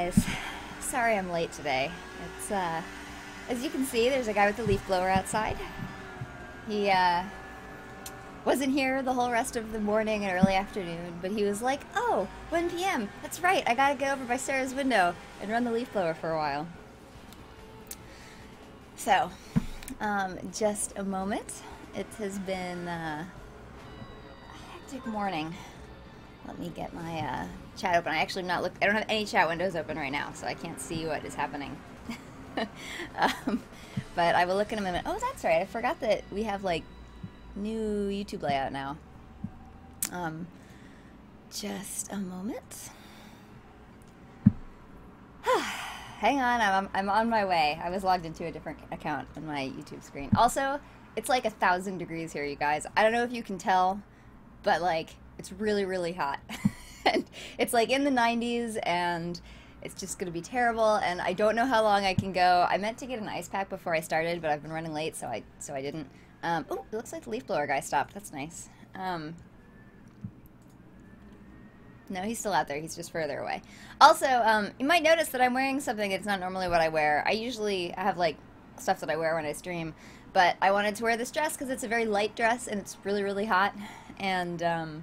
guys. Sorry I'm late today. It's, as you can see, there's a guy with a leaf blower outside. He, wasn't here the whole rest of the morning and early afternoon, but he was like, oh, 1 p.m. That's right, I gotta get over by Sarah's window and run the leaf blower for a while. So, just a moment. It has been, a hectic morning. Let me get my, chat open. I actually I don't have any chat windows open right now, so I can't see what is happening. But I will look in a minute. Oh, that's right. I forgot that we have, like, new YouTube layout now. Just a moment. Hang on, I'm on my way. I was logged into a different account on my YouTube screen. Also, it's like 1,000 degrees here, you guys. I don't know if you can tell, but, like, it's really, really hot. And it's like in the 90s, and it's just gonna be terrible, and I don't know how long I can go. I meant to get an ice pack before I started, but I've been running late, so I didn't. Oh, it looks like the leaf blower guy stopped. That's nice. No, he's still out there. He's just further away. Also, you might notice that I'm wearing something that's not normally what I wear. I have, like, stuff that I wear when I stream, but I wanted to wear this dress because it's a very light dress, and it's really, really hot. And,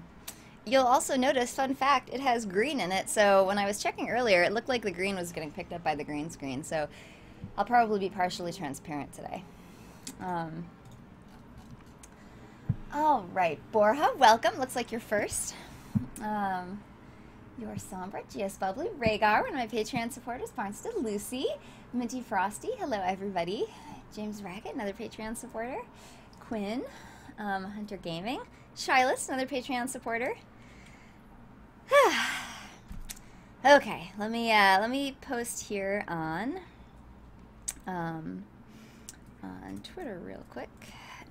you'll also notice, fun fact, it has green in it, so when I was checking earlier, it looked like the green was getting picked up by the green screen, so I'll probably be partially transparent today. Alright, Borja, welcome. Looks like you're first. You're Sombra, GS Bubbly, Rhaegar, one of my Patreon supporters, Barnstead, Lucy, Minty Frosty, hello everybody, James Rackett, another Patreon supporter, Quinn, Hunter Gaming, Shilas, another Patreon supporter. Okay, let me post here on Twitter real quick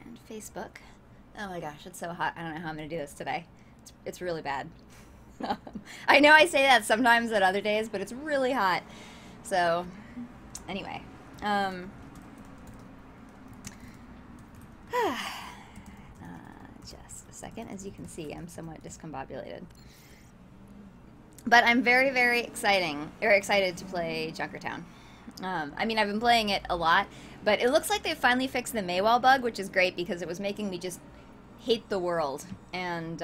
and Facebook. Oh my gosh, it's so hot. I don't know how I'm gonna do this today. It's really bad. I know I say that sometimes at other days, but it's really hot. So, anyway, just a second. As you can see, I'm somewhat discombobulated. But I'm very, very excited to play Junkertown. I mean, I've been playing it a lot, but it looks like they finally fixed the Maywall bug, which is great because it was making me just hate the world. And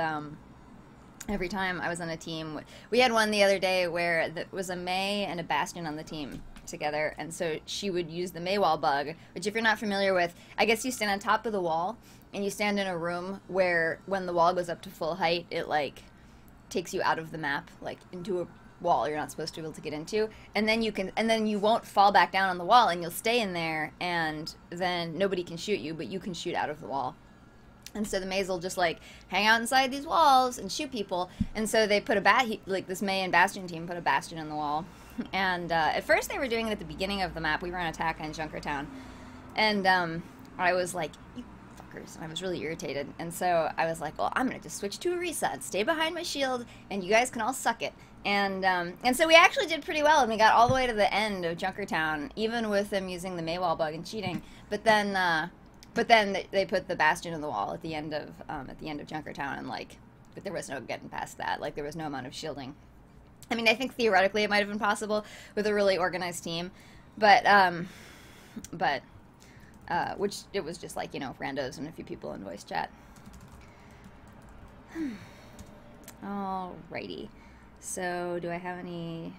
every time I was on a team, we had one the other day where there was a May and a Bastion on the team together, and so she would use the Maywall bug, which if you're not familiar with, I guess you stand on top of the wall, and you stand in a room where when the wall goes up to full height, it, like, takes you out of the map, like, into a wall you're not supposed to be able to get into, and then you won't fall back down on the wall, and you'll stay in there, and then nobody can shoot you, but you can shoot out of the wall. And so the Mays will just, like, hang out inside these walls and shoot people. And so they put like, this May and Bastion team put a Bastion in the wall. And at first they were doing it at the beginning of the map. We were on attack on Junkertown. And I was like, you fuckers. And I was really irritated. And so I was like, well, I'm going to just switch to a reset. Stay behind my shield, and you guys can all suck it. And so we actually did pretty well, and we got all the way to the end of Junkertown, even with them using the Maywall bug and cheating. But then they put the Bastion in the wall at the end of Junkertown, and, like, but there was no getting past that. Like, there was no amount of shielding. I mean, I think theoretically it might have been possible with a really organized team, but which it was just like, you know, randos and a few people in voice chat. Alrighty. So, do I have any?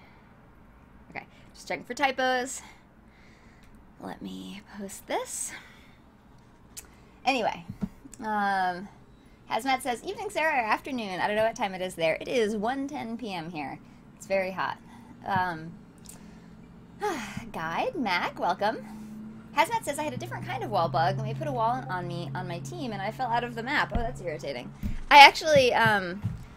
Okay, just checking for typos. Let me post this. Anyway, Hazmat says, evening, Sarah, or afternoon. I don't know what time it is there. It is 1:10 p.m. here. It's very hot. Guide, Mac, welcome. Hazmat says, I had a different kind of wall bug. Let me put a wall on me on my team, and I fell out of the map. Oh, that's irritating. I actually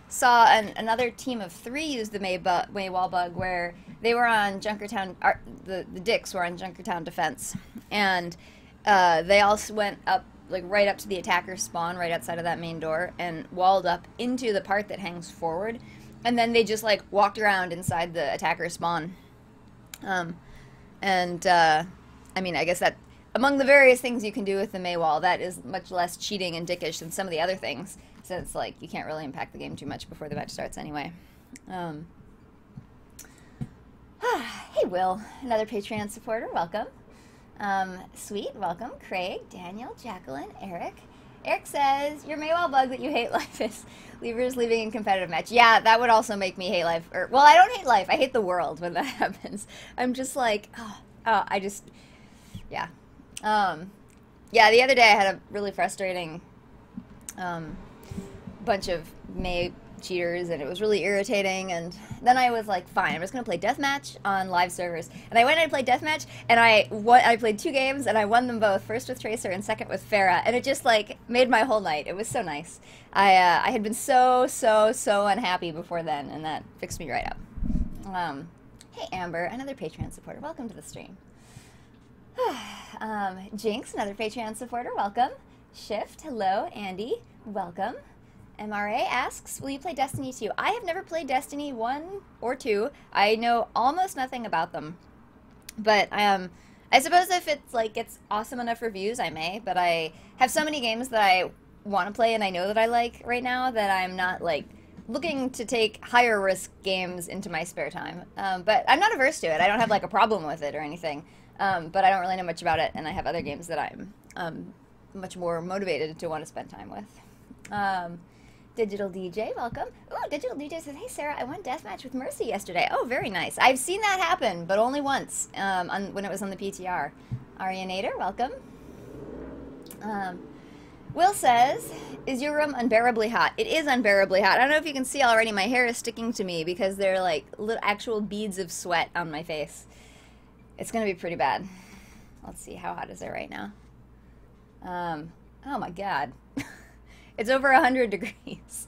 saw another team of 3 use the May wall bug where they were on Junkertown, the Dicks were on Junkertown defense, and they all went up, like, right up to the attacker's spawn right outside of that main door and walled up into the part that hangs forward, and then they just, like, walked around inside the attacker's spawn. I mean, I guess that among the various things you can do with the Maywall, that is much less cheating and dickish than some of the other things, since, like, you can't really impact the game too much before the match starts anyway. Will, another Patreon supporter, welcome. Sweet, welcome. Craig, Daniel, Jacqueline, Eric. Eric says, your Maywell bug that you hate life is Leavers leaving in competitive match. Yeah, that would also make me hate life. Well, I don't hate life. I hate the world when that happens. I'm just like, yeah. Yeah, the other day I had a really frustrating bunch of May cheaters, and it was really irritating, and then I was like, fine, I'm just gonna play deathmatch on live servers. And I went and I played deathmatch, and I played 2 games, and I won them both, first with Tracer and second with Farah, and it just like made my whole night. It was so nice. I had been so unhappy before then, and that fixed me right up. Hey Amber, another Patreon supporter, welcome to the stream. Jinx, another Patreon supporter, welcome. Shift, hello. Andy, welcome. MRA asks, will you play Destiny 2? I have never played Destiny 1 or 2. I know almost nothing about them. But I suppose if it's like gets awesome enough reviews, I may. But I have so many games that I want to play and I know that I like right now that I'm not like looking to take higher risk games into my spare time. But I'm not averse to it. I don't have like a problem with it or anything. But I don't really know much about it, and I have other games that I'm much more motivated to want to spend time with. Digital DJ, welcome. Ooh, Digital DJ says, hey Sarah, I won deathmatch with Mercy yesterday. Oh, very nice. I've seen that happen, but only once, when it was on the PTR. Arianator, welcome. Will says, is your room unbearably hot? It is unbearably hot. I don't know if you can see already, my hair is sticking to me because they're like little actual beads of sweat on my face. It's gonna be pretty bad. Let's see, how hot is it right now? Oh my god. It's over 100 degrees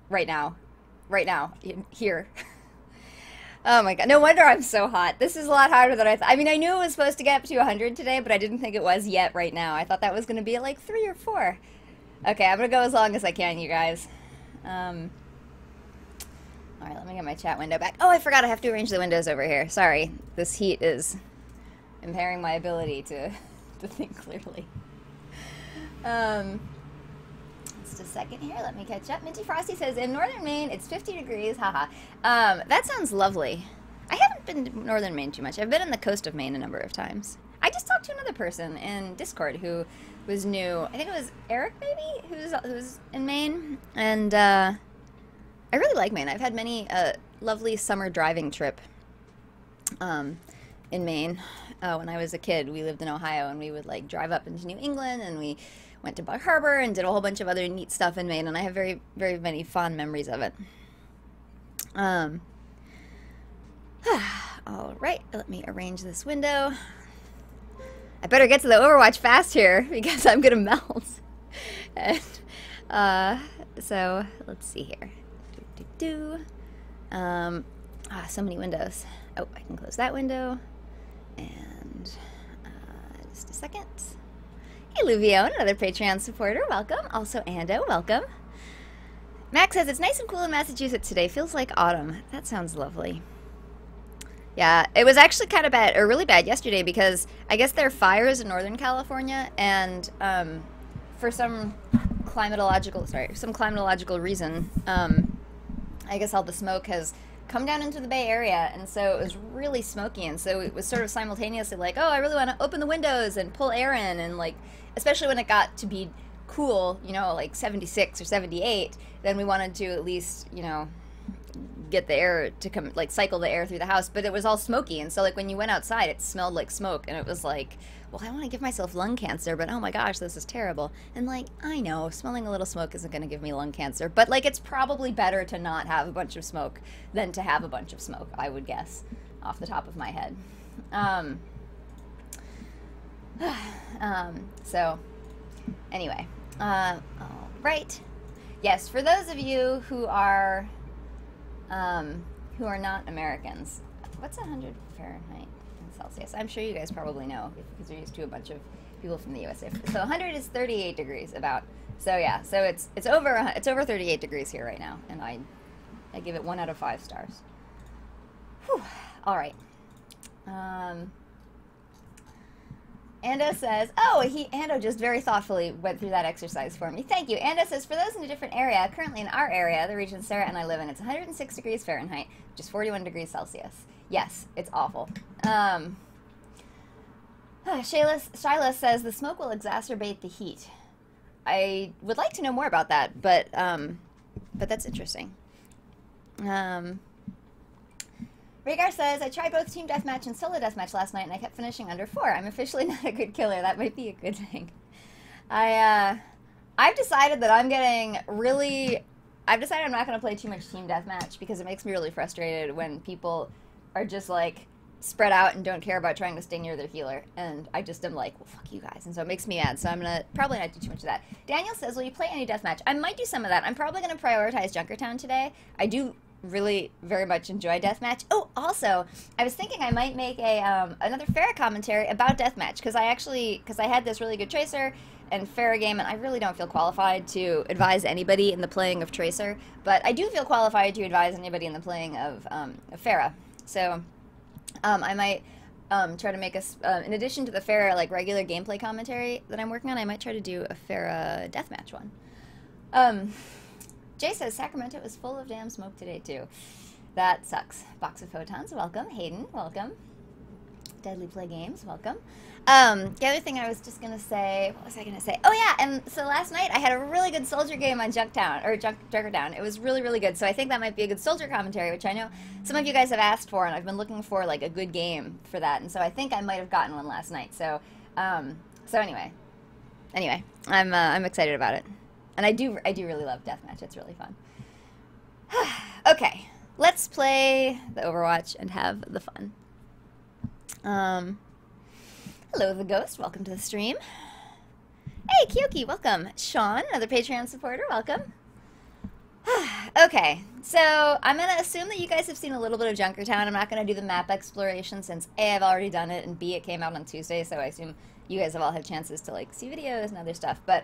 right now. Right now, here. Oh my god, no wonder I'm so hot. This is a lot hotter than I thought. I mean, I knew it was supposed to get up to 100 today, but I didn't think it was yet right now. I thought that was gonna be at like 3 or 4. Okay, I'm gonna go as long as I can, you guys. Alright, let me get my chat window back. Oh, I forgot I have to arrange the windows over here. Sorry, this heat is impairing my ability to think clearly. Just a second here, let me catch up. Minty Frosty says, in northern Maine, it's 50 degrees, haha. That sounds lovely. I haven't been to northern Maine too much. I've been on the coast of Maine a number of times. I just talked to another person in Discord who was new. I think it was Eric, maybe, who's in Maine. And, I really like Maine. I've had many lovely summer driving trip in Maine. When I was a kid, we lived in Ohio, and we would like drive up into New England, and we went to Bar Harbor and did a whole bunch of other neat stuff in Maine, and I have very, very many fond memories of it. All right, let me arrange this window. I better get to the Overwatch fast here because I'm gonna melt. And, so let's see here. So many windows. Oh, I can close that window. And just a second. Hey, Luvione, another Patreon supporter. Welcome. Also, Ando, welcome. Max says, it's nice and cool in Massachusetts today. Feels like autumn. That sounds lovely. Yeah, it was actually kind of bad, or really bad yesterday, because I guess there are fires in Northern California, and for some climatological reason, I guess all the smoke has come down into the Bay Area, and so it was really smoky, and so it was sort of simultaneously like, oh, I really want to open the windows and pull air in, and like, especially when it got to be cool, you know, like 76 or 78, then we wanted to at least, you know, get the air to come, like cycle the air through the house, but it was all smoky, and so like when you went outside, it smelled like smoke, and it was like, well, I want to give myself lung cancer, but oh my gosh, this is terrible. And like, I know, smelling a little smoke isn't going to give me lung cancer, but like, it's probably better to not have a bunch of smoke than to have a bunch of smoke, I would guess, off the top of my head. So, anyway, all right. Yes, for those of you who are not Americans, what's 100 Fahrenheit in Celsius? I'm sure you guys probably know because you're used to a bunch of people from the USA. So 100 is 38 degrees about. So yeah, so it's over 38 degrees here right now, and I give it 1 out of 5 stars. Whew. All right. Ando says, oh, Ando just very thoughtfully went through that exercise for me. Thank you. Ando says, for those in a different area, currently in our area, the region Sarah and I live in, it's 106 degrees Fahrenheit, which is 41 degrees Celsius. Yes, it's awful. Shyla says the smoke will exacerbate the heat. I would like to know more about that, but that's interesting. Rhaegar says, I tried both team deathmatch and solo deathmatch last night, and I kept finishing under 4. I'm officially not a good killer. That might be a good thing. I've decided that I'm not going to play too much team deathmatch because it makes me really frustrated when people are just, like, spread out and don't care about trying to stay near their healer. And I just am like, well, fuck you guys. And so it makes me mad. So I'm going to probably not do too much of that. Daniel says, will you play any deathmatch? I might do some of that. I'm probably going to prioritize Junkertown today. I do really very much enjoy deathmatch. Oh, also, I was thinking I might make a another Pharah commentary about deathmatch because I had this really good Tracer and Pharah game, and I really don't feel qualified to advise anybody in the playing of Tracer, but I do feel qualified to advise anybody in the playing of Pharah. So I might try to make in addition to the Pharah like regular gameplay commentary that I'm working on, I might try to do a Pharah deathmatch one. Jay says Sacramento is full of damn smoke today too. That sucks. Box of Photons, welcome. Hayden, welcome. Deadly Play Games, welcome. The other thing I was just gonna say, what was I gonna say? Oh yeah, and so last night I had a really good soldier game on Junkertown. It was really, really good. So I think that might be a good soldier commentary, which I know some of you guys have asked for, and I've been looking for like a good game for that. And so I think I might have gotten one last night. So, anyway, I'm excited about it. And I do really love deathmatch. It's really fun. Okay, let's play the Overwatch and have the fun. Hello, the Ghost. Welcome to the stream. Hey, Kyoki, welcome. Sean, another Patreon supporter, welcome. Okay, so I'm going to assume that you guys have seen a little bit of Junkertown. I'm not going to do the map exploration since A, I've already done it, and B, it came out on Tuesday, so I assume you guys have all had chances to, like, see videos and other stuff. But,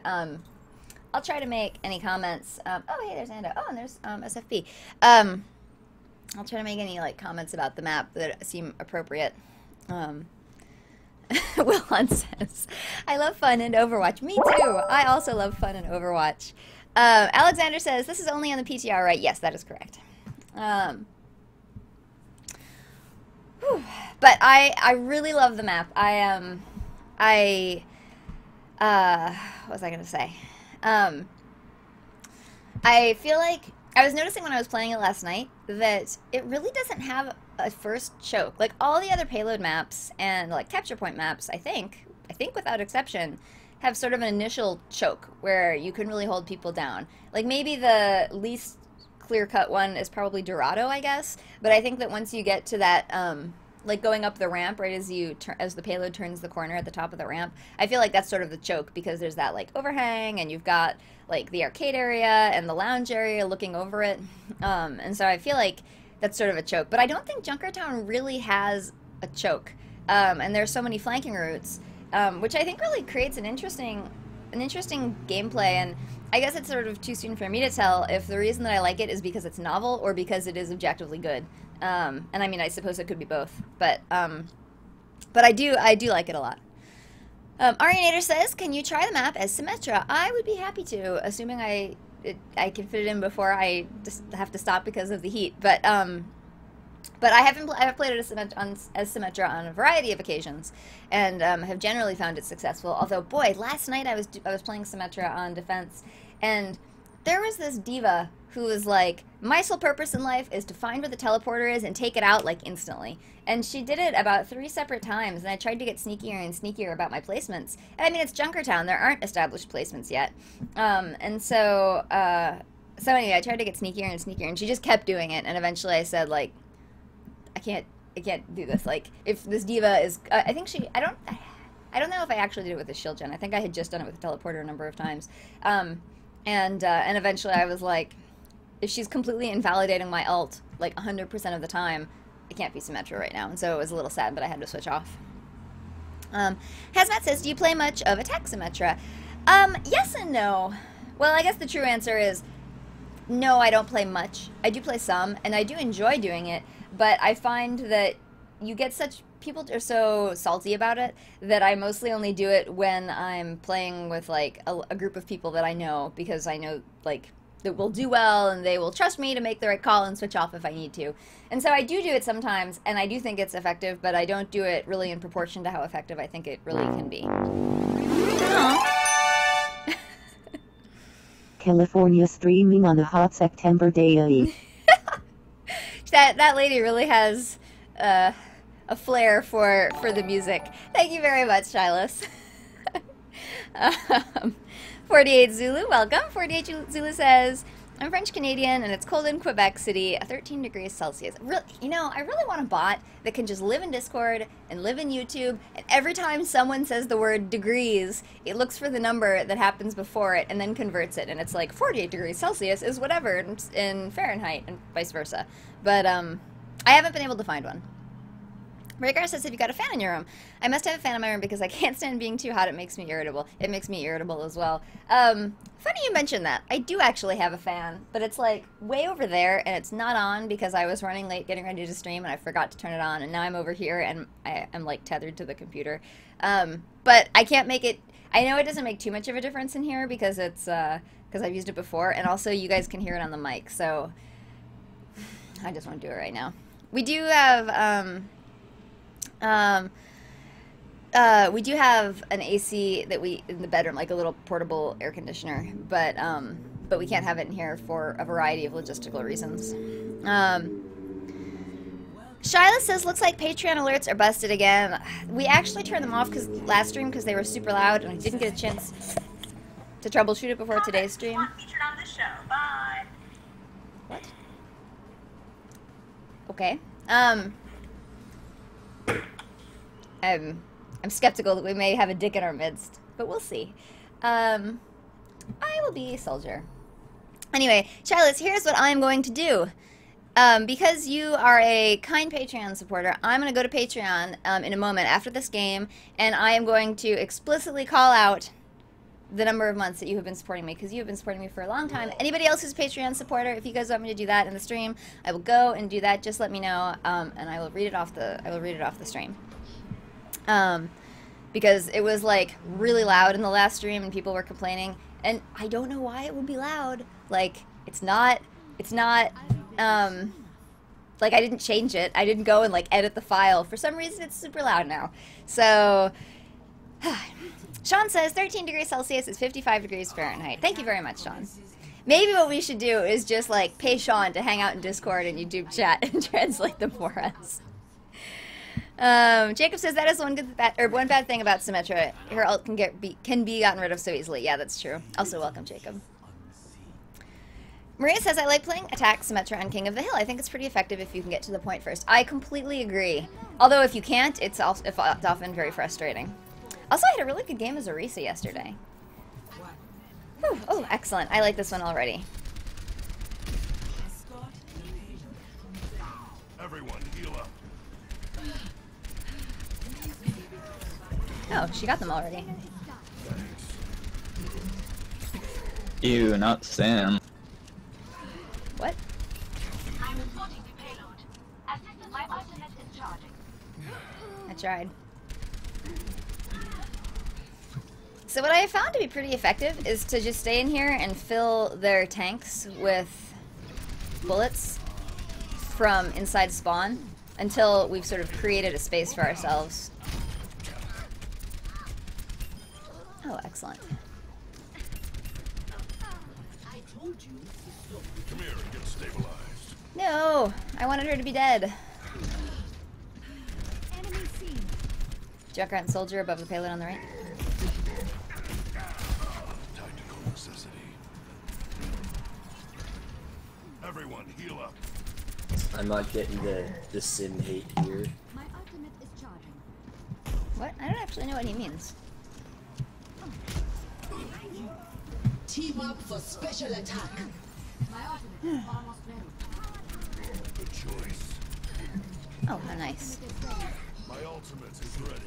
I'll try to make any comments. Oh, hey, there's Ando. Oh, and there's SFB. I'll try to make any, like, comments about the map that seem appropriate. Will Hunt says, I love fun in Overwatch. Me too. I also love fun in Overwatch. Alexander says, this is only on the PTR, right? Yes, that is correct. But I really love the map. What was I going to say? I feel like I was noticing when I was playing it last night that it really doesn't have a first choke. Like all the other payload maps and like capture point maps, I think without exception, have sort of an initial choke where you can really hold people down. Like maybe the least clear-cut one is probably Dorado, I guess. But I think that once you get to that, like going up the ramp right as the payload turns the corner at the top of the ramp, I feel like that's sort of the choke because there's that like overhang and you've got like the arcade area and the lounge area looking over it. And so I feel like that's sort of a choke. But I don't think Junkertown really has a choke. And there's so many flanking routes, which I think really creates an interesting gameplay. And I guess it's sort of too soon for me to tell if the reason that I like it is because it's novel or because it is objectively good. And I mean, I suppose it could be both, but I do like it a lot. Arianator says, can you try the map as Symmetra? I would be happy to, assuming I can fit it in before I just have to stop because of the heat. But I have played it as Symmetra on a variety of occasions, and have generally found it successful. Although, boy, last night I was playing Symmetra on defense, and there was this diva who was like, my sole purpose in life is to find where the teleporter is and take it out, like, instantly. And she did it about 3 separate times, and I tried to get sneakier and sneakier about my placements. And I mean, it's Junkertown. There aren't established placements yet. And so anyway, I tried to get sneakier and sneakier, and she just kept doing it, and eventually I said, like, I can't do this. Like, if this diva is, I don't know if I actually did it with the shield gen. I think I had just done it with the teleporter a number of times. And eventually I was like, if she's completely invalidating my ult, like 100% of the time, it can't be Symmetra right now. And so it was a little sad, but I had to switch off. Hazmat says, do you play much of attack Symmetra? Yes and no. Well, I guess the true answer is no, I don't play much. I do play some, and I do enjoy doing it, but I find that people are so salty about it that I mostly only do it when I'm playing with, like, a group of people that I know, because I know, like, that will do well, and they will trust me to make the right call and switch off if I need to. And so I do it sometimes, and I do think it's effective, but I don't do it really in proportion to how effective I think it really can be. California streaming on a hot September day. That lady really has a flair for the music. Thank you very much, Shilas. 48 Zulu, welcome. 48 Zulu says, I'm French Canadian and it's cold in Quebec City, 13 degrees Celsius. Really, you know, I really want a bot that can just live in Discord and live in YouTube, and every time someone says the word degrees, it looks for the number that happens before it and then converts it, and it's like 48 degrees Celsius is whatever in Fahrenheit and vice versa. But I haven't been able to find one. Rhaegar says, have you got a fan in your room? I must have a fan in my room because I can't stand being too hot. It makes me irritable. It makes me irritable as well. Funny you mentioned that. I do actually have a fan, but it's like way over there, and it's not on because I was running late getting ready to stream, and I forgot to turn it on, and now I'm over here, and I'm like tethered to the computer. But I can't make it... I know it doesn't make too much of a difference in here because it's... because I've used it before, and also you guys can hear it on the mic, so... I just want to do it right now. We do have... we do have an AC that in the bedroom, like a little portable air conditioner, but we can't have it in here for a variety of logistical reasons. Shyla says, looks like Patreon alerts are busted again. We actually turned them off last stream because they were super loud, and I didn't get a chance to troubleshoot it before today's stream. What? Okay. I'm skeptical that we may have a dick in our midst, but we'll see. I will be a soldier. Anyway, Charlotte, here's what I'm going to do. Because you are a kind Patreon supporter, I'm going to go to Patreon in a moment after this game, and I am going to explicitly call out the number of months that you have been supporting me, because you have been supporting me for a long time. Anybody else who's a Patreon supporter, if you guys want me to do that in the stream, I will go and do that. Just let me know, and I will read it off the stream. Because it was like really loud in the last stream and people were complaining, and I don't know why it would be loud. Like, it's not, like, I didn't change it. I didn't go and like edit the file. For some reason it's super loud now. So, Sean says 13 degrees Celsius is 55 degrees Fahrenheit. Thank you very much, Sean. Maybe what we should do is just like pay Sean to hang out in Discord and YouTube chat and translate them for us. Jacob says that is one bad thing about Symmetra. Her ult can be gotten rid of so easily. Yeah, that's true. Also, welcome, Jacob. Maria says, I like playing attack Symmetra on King of the Hill. I think it's pretty effective if you can get to the point first. I completely agree. Although if you can't, it's often very frustrating. Also, I had a really good game as Orisa yesterday. Whew. Oh, excellent. I like this one already. Everyone, heal up. Oh, she got them already. Ew, not Sam. What? I'm reporting the payload. Assistant, my ultimate is charging. I tried. So what I have found to be pretty effective is to just stay in here and fill their tanks with bullets from inside spawn until we've sort of created a space for ourselves. Oh, excellent. Come here and get stabilized. No! I wanted her to be dead. Junker and soldier above the payload on the right. Tactical necessity. Everyone, heal up. I'm not getting the sim hate here. My ultimate is charging. What? I don't actually know what he means. Team up for special attack. My ultimate is almost ready. Good choice. Oh, how nice. My ultimate is ready.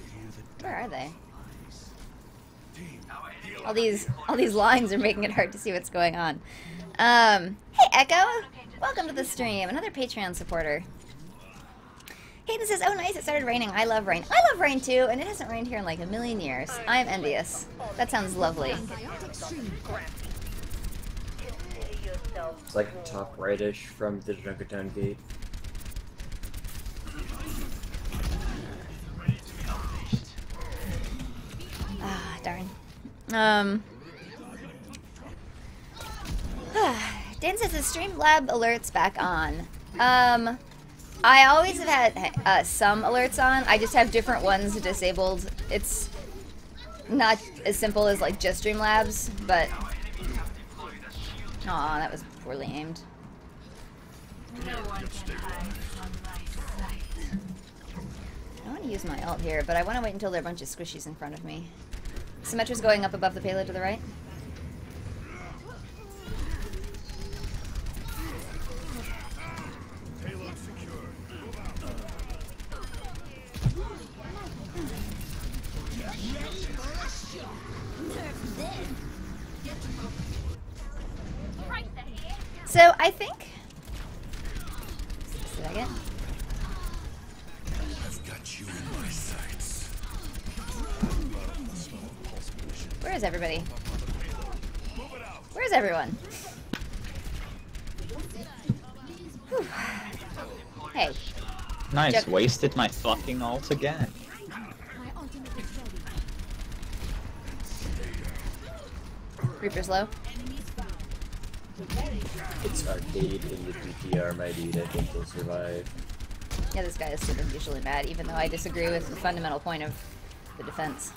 Where are they? Team, heal All these lines are making it hard to see what's going on. Hey Echo! Welcome to the stream. Another Patreon supporter. Hayden says, oh nice, it started raining. I love rain. I love rain too, and it hasn't rained here in like a million years. I'm envious. That sounds lovely. It's like top rightish from the Junkertown gate. Ah, darn. Dan says the Streamlab alerts back on. I always have had some alerts on. I just have different ones disabled. It's not as simple as like just Streamlabs, but aw, that was poorly aimed. I want to use my ult here, but I want to wait until there are a bunch of squishies in front of me. Symmetra's going up above the payload to the right. Payload secure. Move out. So I think. Did I get? I've got you in my sights. Where is everybody? Where's everyone? Whew. Hey. Nice, Jump. wasted my fucking ult again. Reaper's low. It's arcade in the DPR, my dude. I think they'll survive. Yeah, this guy is super usually mad, even though I disagree with the fundamental point of the defense.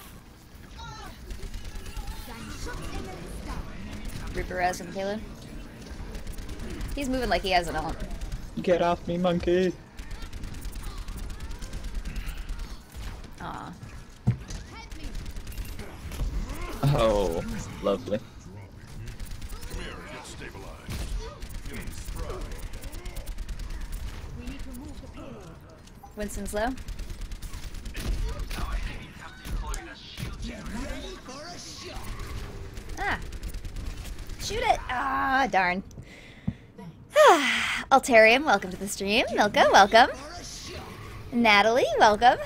Reaper res from the payload. He's moving like he has an ult. Get off me, monkey. Aw. Oh, lovely. Come here and get stabilized. Feeling spry. Winston's low. Ah. Shoot it! Ah, darn. Altarium, welcome to the stream. Milka, welcome. Natalie, welcome.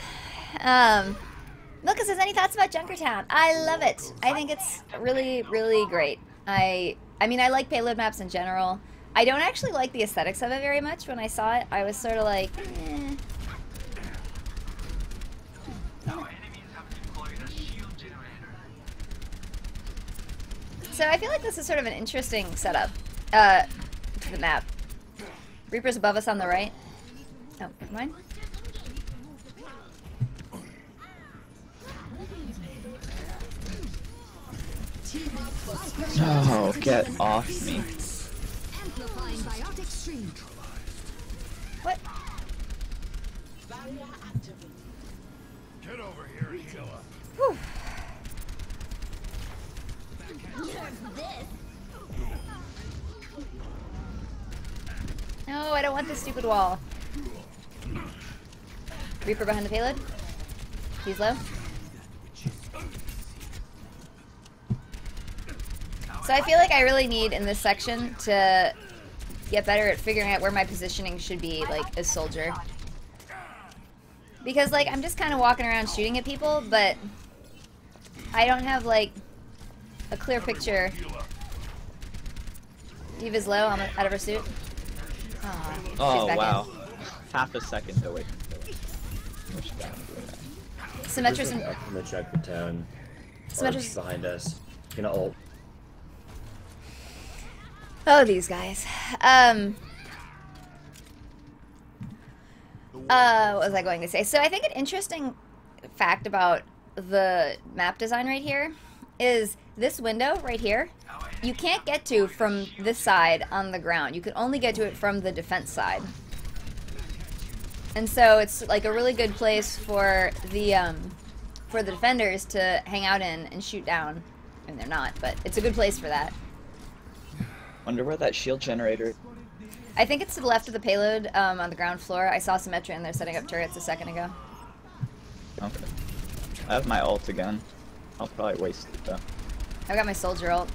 Milka says, any thoughts about Junkertown? I love it. I think it's really, really great. I mean, I like payload maps in general. I don't actually like the aesthetics of it very much. When I saw it, I was sort of like, eh. So I feel like this is sort of an interesting setup to the map. Reaper's above us on the right. Oh, never mind. Oh, get off me. What? Get over here and heal up. Whew. No, I don't want this stupid wall. Reaper behind the payload. He's low. So I feel like I really need in this section to get better at figuring out where my positioning should be, like, as soldier. Because, like, I'm just kind of walking around shooting at people, but I don't have, like, a clear picture. Diva's low, I'm out of her suit. Aw, she's Oh, back wow. Half a second away from killing. Push down, do that. Symmetra's There's in... an up from the Junkertown. Symmetra's... Behind us. Gonna ult. Oh, these guys. What was I going to say? So I think an interesting fact about the map design right here is this window right here, you can't get to from this side on the ground. You can only get to it from the defense side. And so it's like a really good place for the defenders to hang out in and shoot down. I mean, they're not, but it's a good place for that. Wonder where that shield generator... I think it's to the left of the payload on the ground floor. I saw Symmetra in there setting up turrets a second ago. Okay. I have my ult again. I'll probably waste it though. I've got my soldier ult.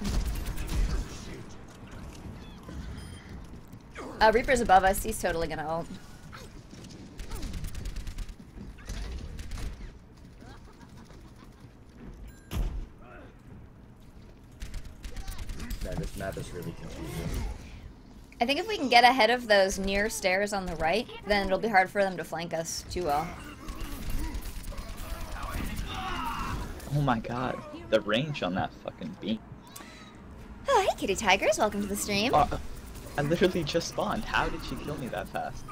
Reaper's above us. He's totally gonna ult. Man, this map is really confusing. I think if we can get ahead of those near stairs on the right, then it'll be hard for them to flank us too well. Oh my god, the range on that fucking beam. Oh, hey kitty tigers, welcome to the stream. I literally just spawned. How did she kill me that fast?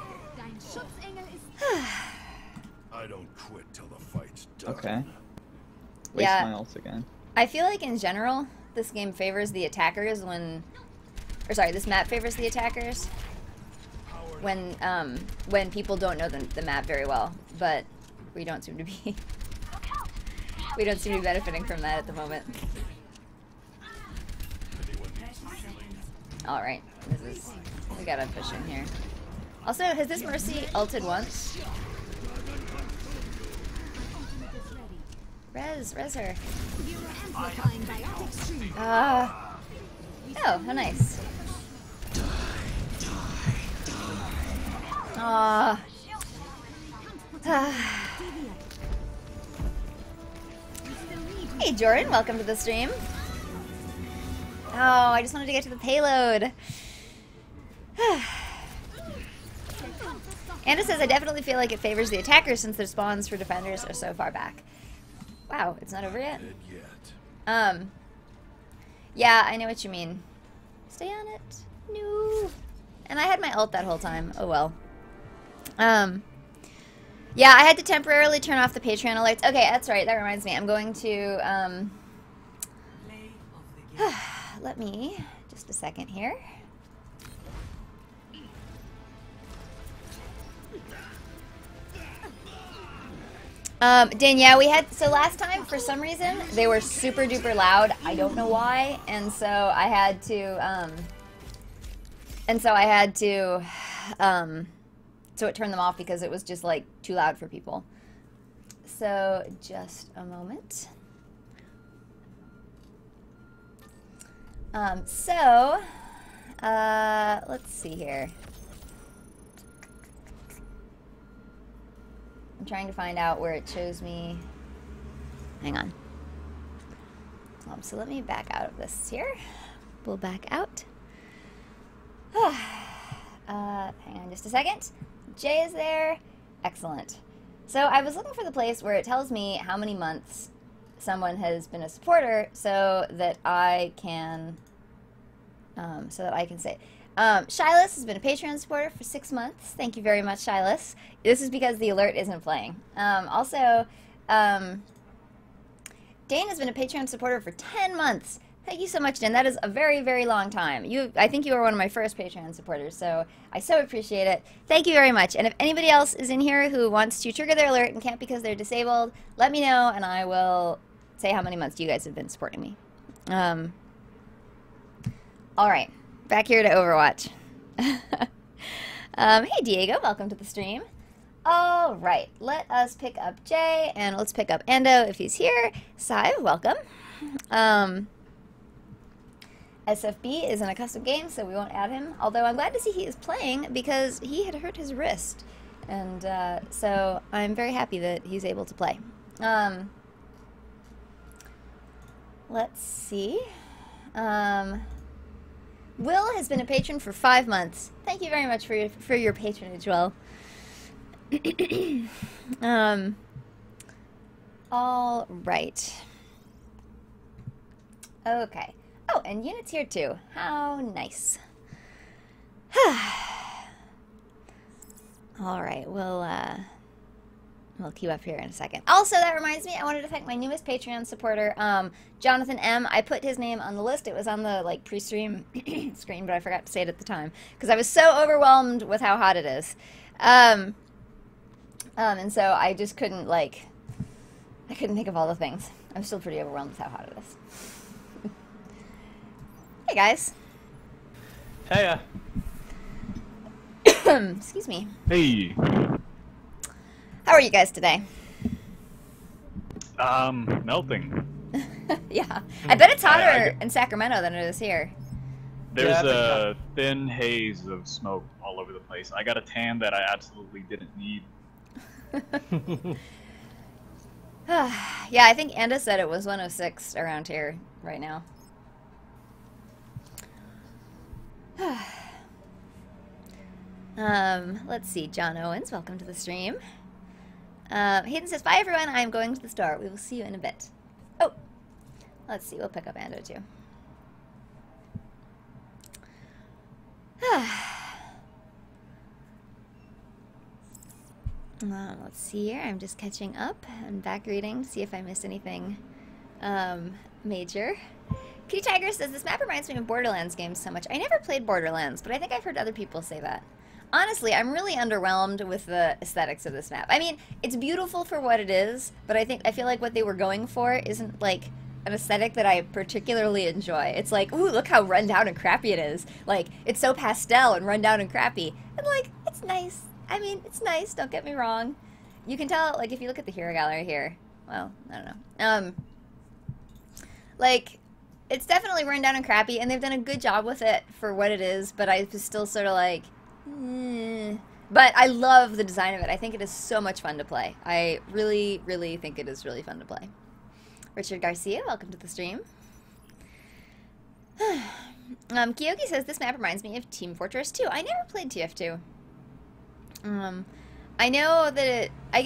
I don't quit till the fight's done. Okay. Waste Yeah. my ult again. I feel like in general, this game favors the attackers this map favors the attackers when people don't know the map very well, but we don't seem to be we don't seem to be benefiting from that at the moment. All right, we gotta push in here. Also, has this Mercy ulted once? Res her. Oh, how nice. Hey Jordan, welcome to the stream. Oh, I just wanted to get to the payload. Anna says, I definitely feel like it favors the attackers since their spawns for defenders are so far back. Wow, it's not over yet? Yeah, I know what you mean. Stay on it. No. And I had my ult that whole time. Oh well. Yeah, I had to temporarily turn off the Patreon alerts. Okay, that's right. That reminds me. I'm going to, let me, just a second here. Dan, yeah, we had, so last time, for some reason, they were super duper loud. I don't know why, and so I had to, so it turned them off because it was just, like, too loud for people. So, just a moment. Let's see here. I'm trying to find out where it shows me. Hang on. So let me back out of this here. We'll back out. Hang on just a second. Jay is there. Excellent. So I was looking for the place where it tells me how many months someone has been a supporter so that I can say Shilas has been a Patreon supporter for 6 months. Thank you very much, Shilas. This is because the alert isn't playing. Also, Dane has been a Patreon supporter for 10 months. Thank you so much, Dan. That is a very, very long time. I think you were one of my first Patreon supporters, so I so appreciate it. Thank you very much. And if anybody else is in here who wants to trigger their alert and can't because they're disabled, let me know, and I will say how many months you guys have been supporting me. All right. Back here to Overwatch. Hey, Diego. Welcome to the stream. All right. Let us pick up Jay, and let's pick up Ando if he's here. Sai, welcome. SFB is in a custom game, so we won't add him. Although I'm glad to see he is playing because he had hurt his wrist. And so I'm very happy that he's able to play. Let's see. Will has been a patron for 5 months. Thank you very much for your patronage, Will. All right. Okay. Oh, and Unit's here too. How nice. All right, we'll queue up here in a second. Also, that reminds me, I wanted to thank my newest Patreon supporter, Jonathan M. I put his name on the list. It was on the pre-stream screen, but I forgot to say it at the time because I was so overwhelmed with how hot it is. And so I just couldn't I couldn't think of all the things. I'm still pretty overwhelmed with how hot it is. Hey guys. Hey. Excuse me. Hey. How are you guys today? Melting. Yeah. I bet it's hotter in Sacramento than it is here. There's a thin haze of smoke all over the place. I got a tan that I absolutely didn't need. Yeah, I think Anda said it was 106 around here right now. Let's see. John Owens, welcome to the stream. Hayden says, bye everyone, I'm going to the store. We will see you in a bit. Oh, let's see. We'll pick up Ando too. Let's see here. I'm just catching up and back reading to see if I missed anything major. Kitty Tiger says, this map reminds me of Borderlands games so much. I never played Borderlands, but I think I've heard other people say that. Honestly, I'm really underwhelmed with the aesthetics of this map. I mean, it's beautiful for what it is, but I feel like what they were going for isn't, like, an aesthetic that I particularly enjoy. It's like, ooh, look how run down and crappy it is. Like, it's so pastel and run down and crappy. And, like, it's nice. I mean, it's nice, don't get me wrong. You can tell, like, if you look at the hero gallery here, well, I don't know. Like, it's definitely run down and crappy, and they've done a good job with it for what it is, but I was still sort of like, But I love the design of it. I think it is so much fun to play. I really, really think it is really fun to play. Richard Garcia, welcome to the stream. Kiyoki says, this map reminds me of Team Fortress 2. I never played TF2. I know that I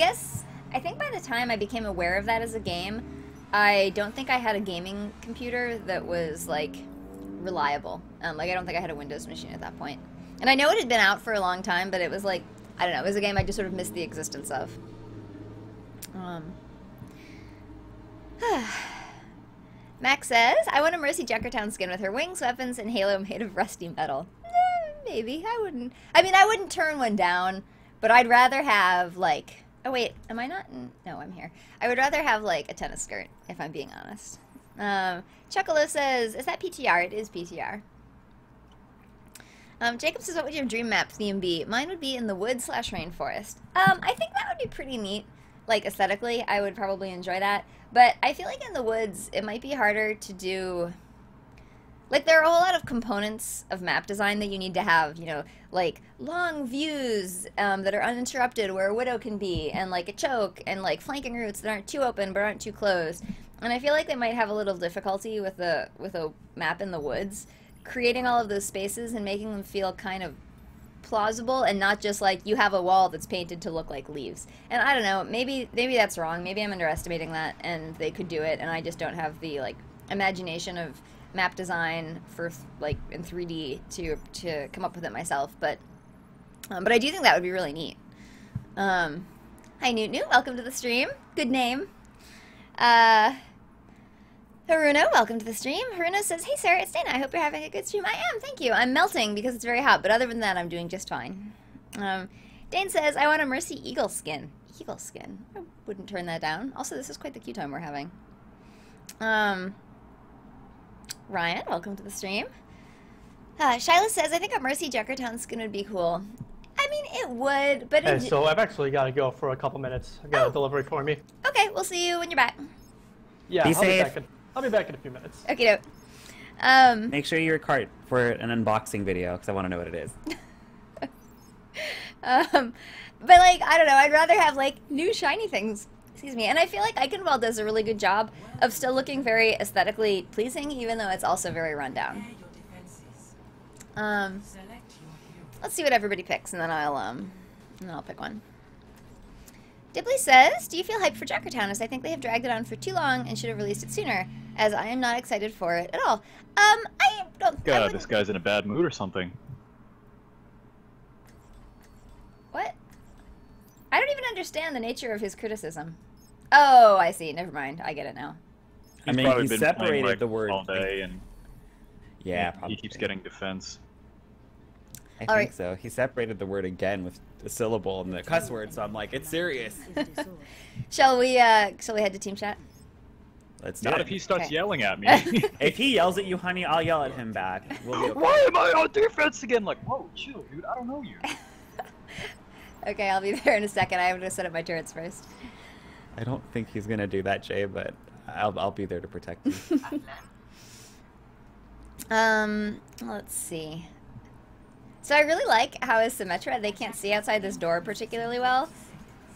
think by the time I became aware of that as a game, I don't think I had a gaming computer that was, like, reliable. Like, I don't think I had a Windows machine at that point. And I know it had been out for a long time, but it was, like, I don't know, it was a game I just sort of missed the existence of. Max says, I want a Mercy Junkertown skin with her wings, weapons, and halo made of rusty metal. Maybe. I wouldn't turn one down, but I'd rather have, like... Oh, wait. Am I not? No, I'm here. I would rather have, like, a tennis skirt, if I'm being honest. Chuckalo says, is that PTR? It is PTR. Jacob says, what would your dream map theme be? Mine would be in the woods / rainforest. I think that would be pretty neat. Like, aesthetically, I would probably enjoy that. But I feel like in the woods, it might be harder to do... Like, there are a whole lot of components of map design that you need to have, you know, like long views that are uninterrupted where a widow can be, and like a choke, and like flanking routes that aren't too open but aren't too closed. And I feel like they might have a little difficulty with a map in the woods, creating all of those spaces and making them feel kind of plausible and not just like you have a wall that's painted to look like leaves. And I don't know, maybe that's wrong. Maybe I'm underestimating that and they could do it and I just don't have the like imagination of map design for like in 3D to come up with it myself, but I do think that would be really neat. Hi Newt, welcome to the stream. Good name. Haruno, welcome to the stream. Haruno says, hey Sarah, it's Dana. I hope you're having a good stream. I am, thank you. I'm melting because it's very hot, but other than that, I'm doing just fine. Dane says, I want a Mercy Eagle skin. Eagle skin. I wouldn't turn that down. Also, this is quite the queue time we're having. Ryan, welcome to the stream. Shyla says, I think a Mercy Junkertown skin would be cool. I mean, it would, but Hey, so I've actually got to go for a couple minutes. I've got a delivery for me. Okay, we'll see you when you're back. Yeah, I'll be back in a few minutes. Okay, doke. Make sure you record for an unboxing video, because I want to know what it is. But, like, I don't know, I'd rather have, like, new shiny things. Excuse me. And I feel like Eichenwald does a really good job of still looking very aesthetically pleasing, even though it's also very rundown. Let's see what everybody picks, and then I'll pick one. Dibley says, do you feel hyped for Junkertown? As I think they have dragged it on for too long and should have released it sooner, as I am not excited for it at all. I don't... God, this guy's in a bad mood or something. What? I don't even understand the nature of his criticism. Oh, I see. Never mind. I get it now. I mean, he separated the word all day, and yeah, probably. He keeps getting defense. I think so. He separated the word again with a syllable and the cuss word, so I'm like, it's serious. Shall we head to team chat? Let's do Not it. if he starts yelling at me. If he yells at you, honey, I'll yell at him back. We'll be okay. Why am I on defense again? Like, whoa, chill, dude. I don't know you. Okay, I'll be there in a second. I have to set up my turrets first. I don't think he's gonna do that, Jay, but I'll be there to protect you. Let's see. So I really like how as Symmetra, they can't see outside this door particularly well.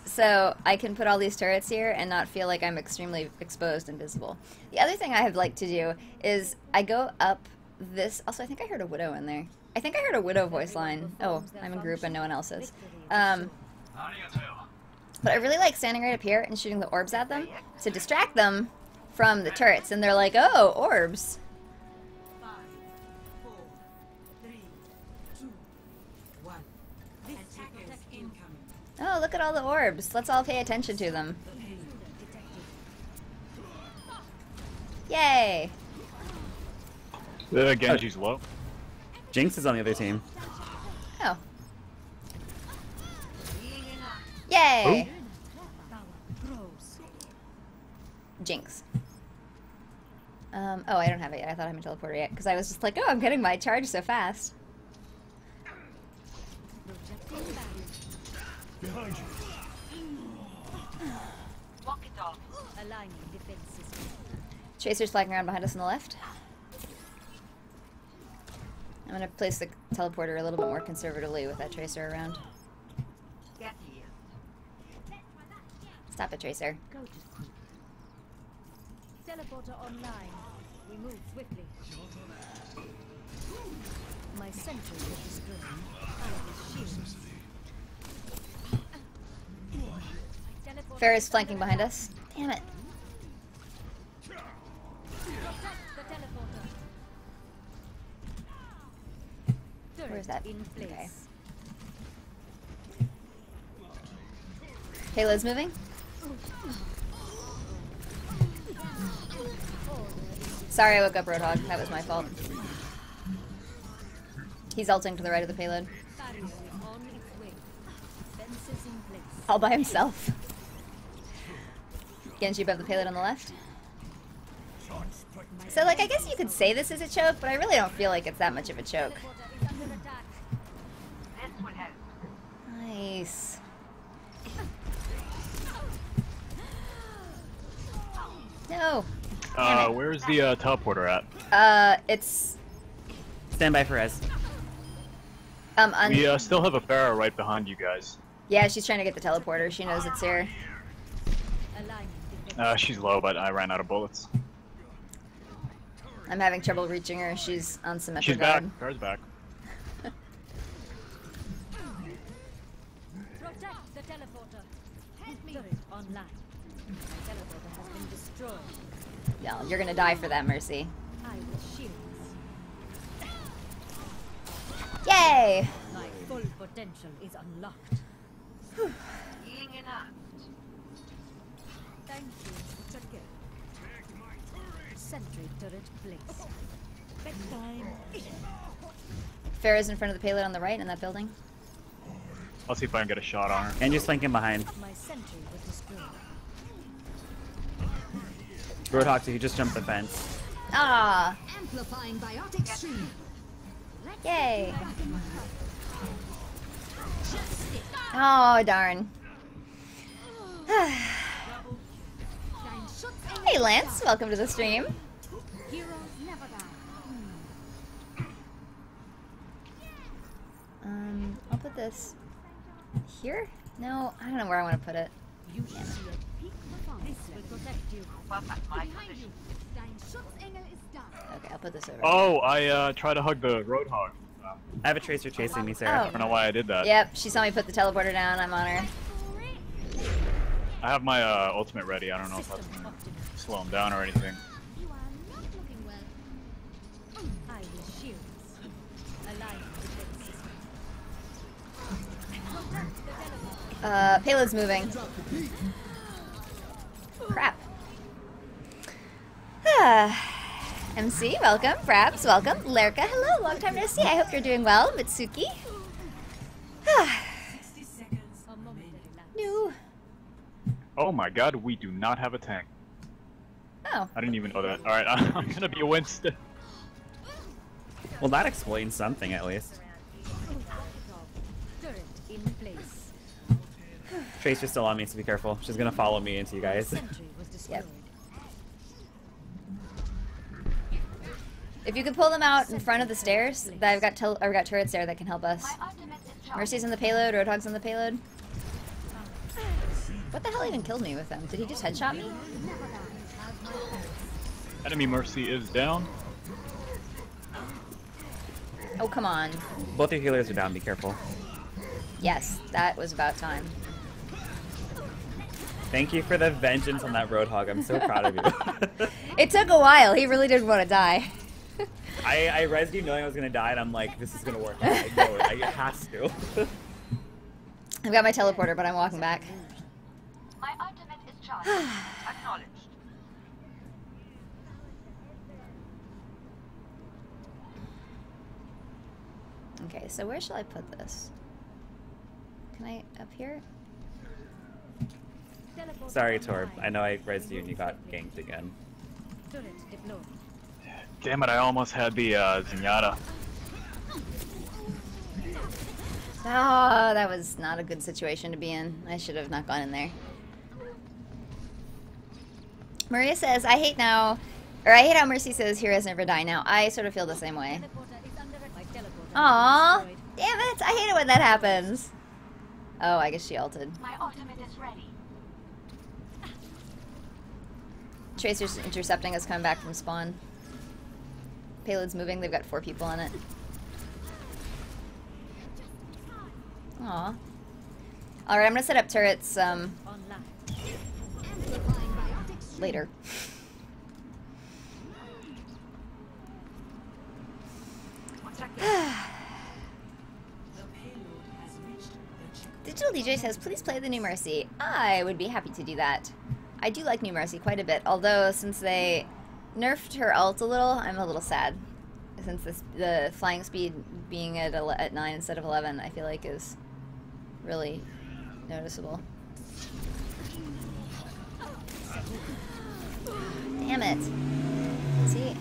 So I can put all these turrets here and not feel like I'm extremely exposed and visible. The other thing I have liked to do is I go up this... Also, I think I heard a Widow in there. I think I heard a Widow voice line. Oh, I'm in group and no one else is. But I really like standing right up here and shooting the orbs at them to distract them from the turrets. And they're like, oh, orbs. 5, 4, 3, 2, 1. Attackers incoming. Oh, look at all the orbs. Let's all pay attention to them. Yay! Genji's low. Jinx is on the other team. Oh. Yay! Jinx. Oh, I don't have it yet. I thought I had a teleporter yet. Because I was just like, oh, I'm getting my charge so fast. Behind you. Walk it off. Aligning defense system. Tracer's flagging around behind us on the left. I'm going to place the teleporter a little bit more conservatively with that Tracer around. Get here. Stop it, Tracer. Go to sleep. Teleporter online. We move swiftly. My sentry is destroyed. Farrah's flanking behind us. Damn it. Where's that? Okay. Payload's moving. Sorry I woke up Roadhog. That was my fault. He's ulting to the right of the payload. All by himself. Genji above the payload on the left. So, like, I guess you could say this is a choke, but I really don't feel like it's that much of a choke. This will help. Nice. No. Where's the teleporter at? It's... Stand by for Rez. We still have a Pharah right behind you guys. Yeah, she's trying to get the teleporter. She knows it's here. She's low, but I ran out of bullets. I'm having trouble reaching her. She's on symmetric She's back. guard. Pharah's back. Protect the teleporter. Turret online. My teleporter has been destroyed. No, you're gonna die for that, Mercy. I will shield. Yay! My full potential is unlocked. Healing enough. Thank you. Sentry turret placed. Bedtime. Farrah's in front of the payload on the right in that building. I'll see if I can get a shot on her. And just flanking behind. My sentry was destroyed. Roadhog, so you just jumped the fence. Ah! Amplifying biotic stream. Yay! Oh, darn. Hey, Lance. Welcome to the stream. Heroes never die. I'll put this here? No, I don't know where I want to put it. You should see a peak performance. This will protect you. Okay, I'll put this over. Oh, I tried to hug the Roadhog. I have a Tracer chasing me, Sarah. I don't know why I did that. Yep, she saw me put the teleporter down. I'm on her. I have my ultimate ready. I don't know if that's gonna slow him down or anything. You are not looking well. I will shield. Align defense system. Payload's moving. Crap. MC, welcome. Fraps, welcome. Lerka, hello. Long time no see. I hope you're doing well. Mitsuki. No. Oh my god, we do not have a tank. Oh. I didn't even know that. Alright, I'm gonna be a Winston. Well, that explains something at least. Turret in place. Tracer's still on me, so be careful. She's gonna follow me into you guys. Sentry was destroyed. Yep. If you could pull them out in front of the stairs, I've got turrets there that can help us. Mercy's on the payload, Roadhog's on the payload. What the hell even killed me with them? Did he just headshot me? Enemy Mercy is down. Oh, come on. Both your healers are down. Be careful. Yes, that was about time. Thank you for the vengeance on that Roadhog. I'm so proud of you. It took a while. He really didn't want to die. I rezzed you knowing I was gonna die, and I'm like, this is gonna work. I know it. It has to. I've got my teleporter, but I'm walking back. My ultimate is charged. Acknowledged. Okay, so where shall I put this? Can I up here? Sorry, Torb. I know I rezzed you and you got ganked again. Damn it! I almost had the Zenyatta. Oh, that was not a good situation to be in. I should have not gone in there. Maria says, I hate how Mercy says heroes never die now. I sort of feel the same way. Aww, damn it! I hate it when that happens. Oh, I guess she ulted. My ultimate is ready. Tracer's intercepting us coming back from spawn. Payload's moving. They've got 4 people on it. Aw. Alright, I'm gonna set up turrets, later. Digital DJ says, please play the new Mercy. I would be happy to do that. I do like new Mercy quite a bit, although since they nerfed her ult a little, I'm a little sad. Since the flying speed being at 9 instead of 11, I feel like is really noticeable. Damn it. See?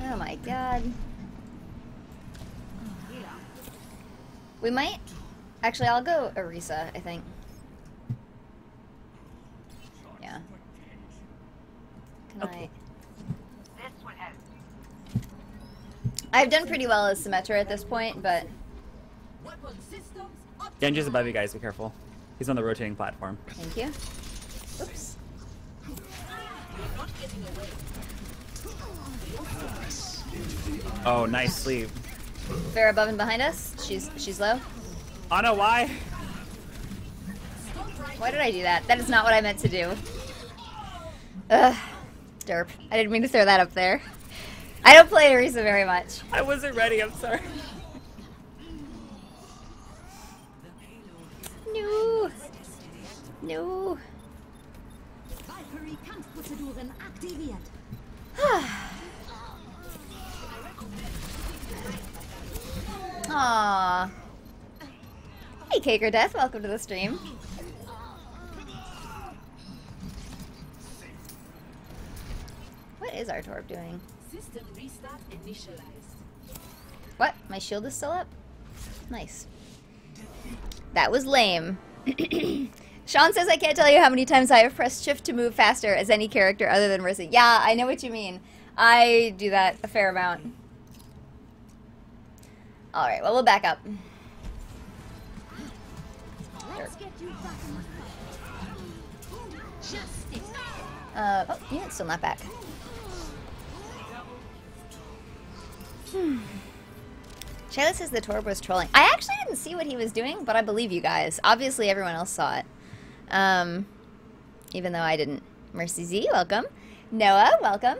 Oh my god. We might... Actually, I'll go Orisa, I think. Yeah. Can I... This will help. I've done pretty well as Symmetra at this point, but... Genji's above you guys, be careful. He's on the rotating platform. Thank you. Oops. Oh, nice sleep. Fair above and behind us. She's low. Oh no, why? Why did I do that? That is not what I meant to do. Ugh. Derp. I didn't mean to throw that up there. I don't play Orisa very much. I wasn't ready, I'm sorry. No. No. Aww. Hey, Cake or Death, welcome to the stream. What is our Torb doing? System restart initialized. What? My shield is still up? Nice. That was lame. Sean says I can't tell you how many times I have pressed shift to move faster as any character other than Mercy. Yeah, I know what you mean. I do that a fair amount. Alright, well, we'll back up. Oh, yeah, it's still not back. Shayla says the Torb was trolling. I actually didn't see what he was doing, but I believe you guys. Obviously, everyone else saw it. Even though I didn't. Mercy Z, welcome. Noah, welcome.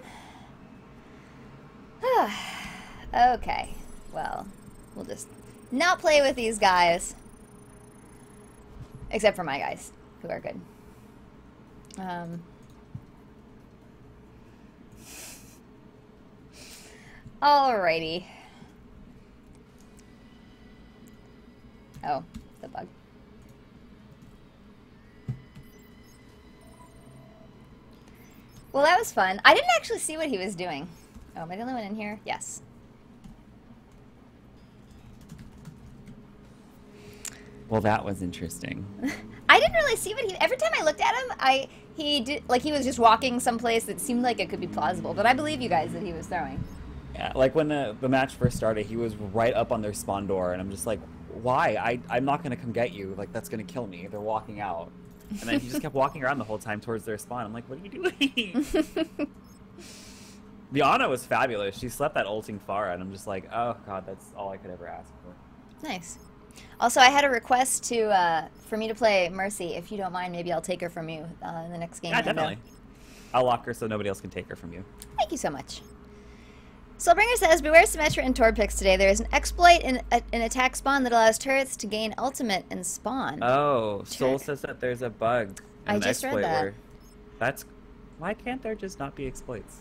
Okay, well, we'll just not play with these guys. Except for my guys, who are good. Alrighty. Oh, the bug. Well, that was fun. I didn't actually see what he was doing. Oh, am I the only one in here? Yes. Well, that was interesting. I didn't really see what he... Every time I looked at him, he did... Like, he was just walking someplace that seemed like it could be plausible. But I believe you guys that he was throwing. Yeah, like when the match first started, he was right up on their spawn door, and I'm just like, why? I'm not going to come get you. Like, that's going to kill me. They're walking out. And then he just kept walking around the whole time towards their spawn. I'm like, what are you doing? The Ana was fabulous. She slept that ulting Pharah, and I'm just like, oh god, that's all I could ever ask for. Nice. Also, I had a request to for me to play Mercy. If you don't mind, maybe I'll take her from you in the next game. Yeah, definitely. I'll lock her so nobody else can take her from you. Thank you so much. Soulbringer says, beware Symmetra and Torpix today. There is an exploit in attack spawn that allows turrets to gain ultimate and spawn. Oh, Soul says that there's a bug. I just read that. That's... Why can't there just not be exploits?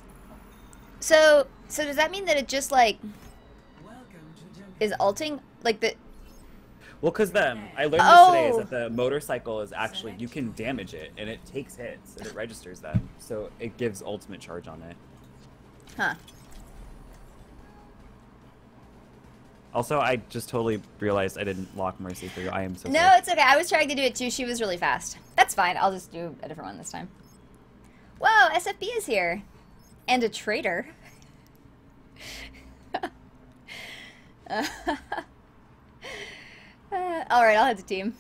So does that mean that it just, like, is ulting? Like, the... Well, because I learned this today, is that the motorcycle is actually... You can damage it, and it takes hits, and it registers them. So it gives ultimate charge on it. Huh. Also, I just totally realized I didn't lock Mercy for you. I am so No, sorry. it's okay. I was trying to do it too. She was really fast. That's fine. I'll just do a different one this time. Whoa, SFB is here. And a traitor. Alright, I'll head to team.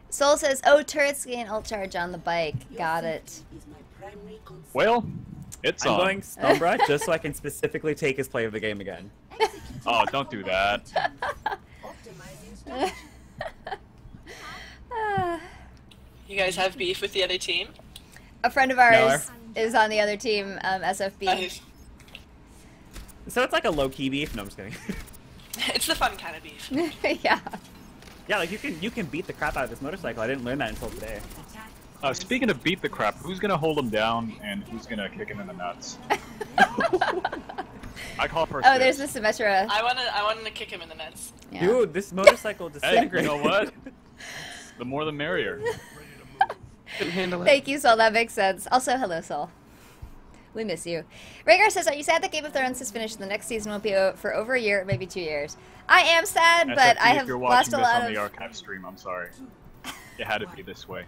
Soul says, oh, turrets gain ult charge on the bike. Got it. Well, it's I'm on. going Sombra just so I can specifically take his play of the game again. Oh, don't do that. You guys have beef with the other team? A friend of ours is on the other team, SFB. So it's like a low-key beef? No, I'm just kidding. It's the fun kind of beef. Yeah. Yeah, like you can beat the crap out of this motorcycle. I didn't learn that until today. Speaking of beat the crap, who's gonna hold him down and who's gonna kick him in the nuts? I call for. Oh, there's the Symmetra. I wanted to kick him in the nuts. Yeah. Dude, this motorcycle disintegrated. Hey, you know what? The more the merrier. Thank you, Sol. That makes sense. Also, hello, Sol. We miss you. Rhaegar says, are you sad that Game of Thrones has finished? The next season will be for over a year, maybe 2 years. I am sad, but I have lost a lot of... If you're watching this on the archive stream, I'm sorry. It had to be this way.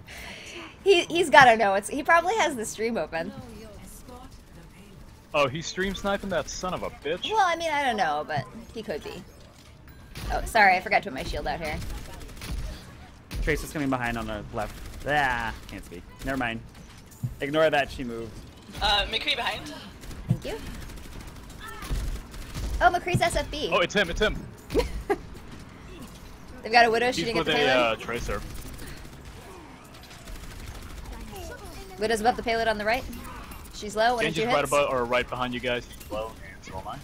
He's gotta know. He probably has the stream open. Oh, he's stream sniping that son of a bitch? Well, I mean, I don't know, but he could be. Oh, sorry, I forgot to put my shield out here. Trace is coming behind on the left. Ah, can't speak. Never mind. Ignore that, she moved. McCree behind. Thank you. Oh, McCree's SFB. Oh, it's him, it's him. They've got a Widow shooting at the payload. Tracer. Widow's above the payload on the right. She's low. One or two Genji's hits. right above, or right behind you guys. He's low, and so am I.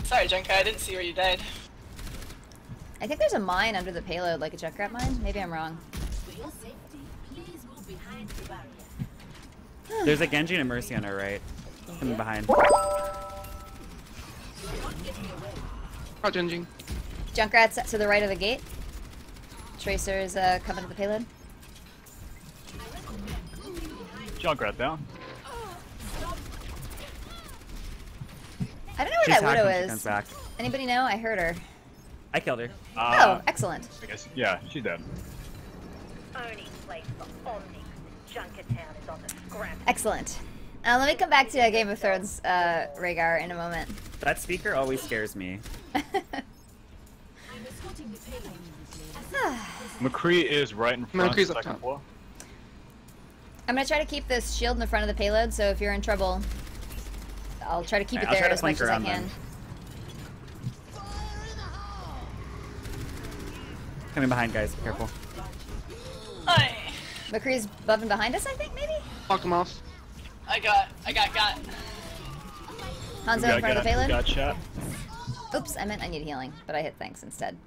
Sorry, Junker, I didn't see where you died. I think there's a mine under the payload, like a Junkrat mine. Maybe I'm wrong. There's a Genji and a Mercy on our right. Coming behind. Oh, Genji. Junkrat's to the right of the gate. Tracer's coming to the payload. Junkrat down. I don't know where She's that Widow hacked when she is. comes back. Anybody know? I heard her. I killed her. Oh, excellent. I guess, yeah, she's dead. Only place for Omni. Junkertown is on the scrap. Excellent. Let me come back to Game of Thrones, Rhaegar, in a moment. That speaker always scares me. McCree is right in front, McCree's up second top. floor. I'm gonna try to keep this shield in the front of the payload, so if you're in trouble, I'll try to keep it I'll there try to as much flank as I around can. them. Coming behind, guys. Careful. Hi. McCree's above and behind us, I think, maybe? Lock him off. I got. Hanzo in front of the payload? Got shot. Oops, I meant I need healing, but I hit thanks instead.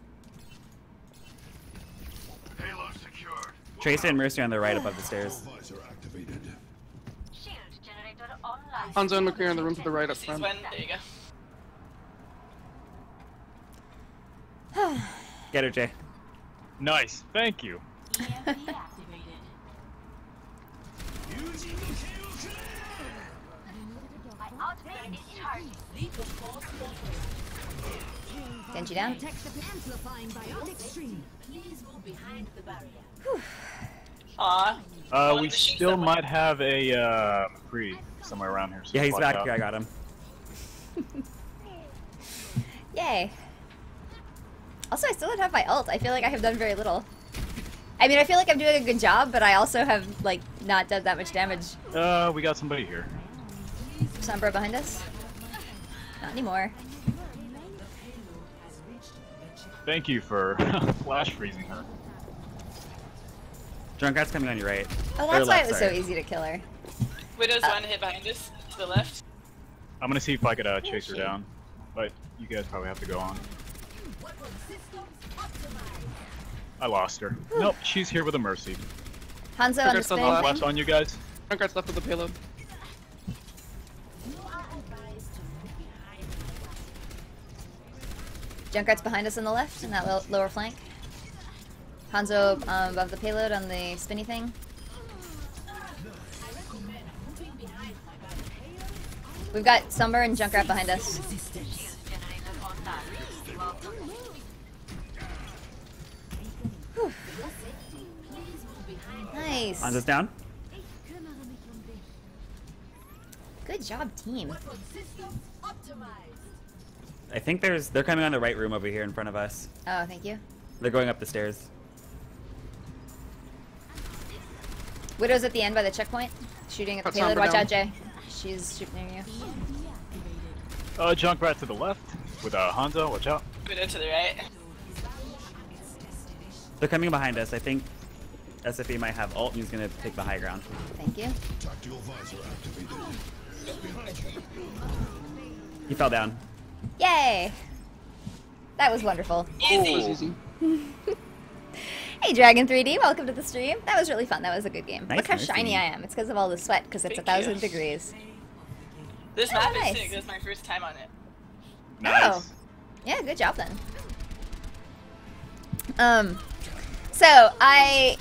Payload secured. Tracer and Mercy on the right above the stairs. Visor activated. Shield generator online. Hanzo and McCree in the room to the right up This is front. when. There you go. Get her, Jay. Nice, thank you. My ultimate is charged. Genji down. Amplifying biotic stream. Aw. We still might have a McCree somewhere around here. So Yeah, he's watch back out. here. I got him. Yay. Also, I still don't have my ult. I feel like I have done very little. I mean, I feel like I'm doing a good job, but I also have, like, not done that much damage. We got somebody here. Sombra behind us? Not anymore. Thank you for flash freezing her. Junkrat's coming on your right. Oh, Or that's why left, it was sorry. so easy to kill her. Widow's one hit behind us, to the left. I'm gonna see if I could chase her down, but you guys probably have to go on. I lost her. Nope, she's here with a mercy. Hanzo on the Junkrat's on spin. the left. Flash on you guys. Junkrat's left with the payload. Junkrat's behind us on the left, in that lower flank. Hanzo above the payload on the spinny thing. We've got Summer and Junkrat behind us. Whew. Nice. Hanzo's down. Good job, team. I think they're coming on the right room over here in front of us. Oh, thank you. They're going up the stairs. Widow's at the end by the checkpoint, shooting at the Got payload. Sombra Watch down. out, Jay. She's shooting near you. Junkrat to the left with Hanzo. Watch out. Widow to the right. They're coming behind us. I think SFE might have ult and he's gonna take the high ground. Thank you. Tactical visor activated. Behind you. He fell down. Yay! That was wonderful. That was easy. Hey, Dragon 3D, welcome to the stream. That was really fun. That was a good game. Nice, Look how nice shiny game. I am. It's because of all the sweat, because it's Thank 1,000 you. degrees. This Oh, map nice. is sick. This is my first time on it. Nice. Oh. Yeah, good job then. So I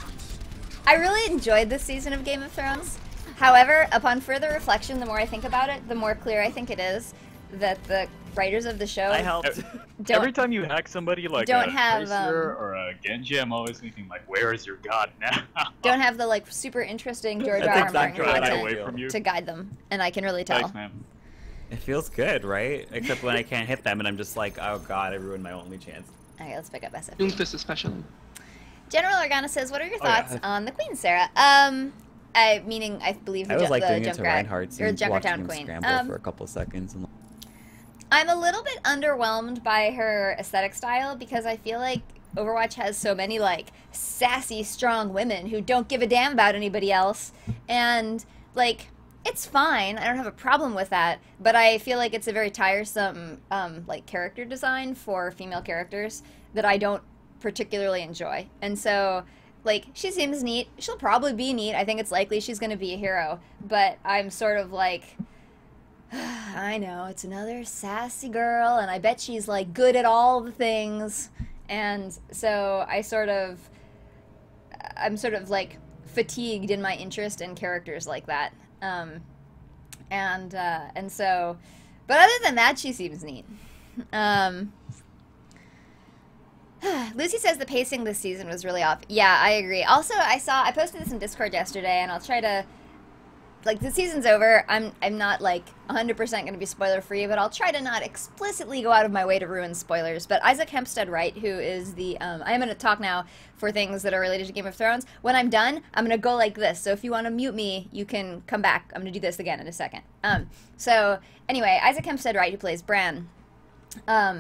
really enjoyed this season of Game of Thrones. However, upon further reflection, the more I think about it, the more clear I think it is that the writers of the show I helped. don't Every time you hack somebody like don't a have, Tracer or a Genji, I'm always thinking like, where is your god now? don't have the like super interesting George That's R. R. exactly Martin what I content away from you. to guide them, and I can really tell. Thanks, man. It feels good, right? Except when I can't hit them and I'm just like, oh god, I ruined my only chance. Okay, let's pick up SF. Doomfist especially. General Organa says, "What are your Oh, yeah. thoughts on the Queen, Sarah?" Meaning I believe the, I was like the doing it to Junkrat Reinhardt's or and watching Junkertown him Queen. scramble for a couple seconds. And... I'm a little bit underwhelmed by her aesthetic style because I feel like Overwatch has so many like sassy, strong women who don't give a damn about anybody else, and like it's fine. I don't have a problem with that, but I feel like it's a very tiresome like character design for female characters that I don't particularly enjoy. And so like she seems neat. She'll probably be neat. I think it's likely she's going to be a hero, but I'm sort of like I know, it's another sassy girl, and I bet she's, like, good at all the things, and so I'm sort of, like, fatigued in my interest in characters like that, and so, but other than that, she seems neat. Lucy says the pacing this season was really off. Yeah, I agree. Also, I posted this in Discord yesterday, and I'll try to, like, the season's over. I'm not like 100% going to be spoiler free, but I'll try to not explicitly go out of my way to ruin spoilers. But Isaac Hempstead Wright, who is the I am going to talk now for things that are related to Game of Thrones. When I'm done, I'm going to go like this. So if you want to mute me, you can come back. I'm going to do this again in a second. So anyway, Isaac Hempstead Wright, who plays Bran,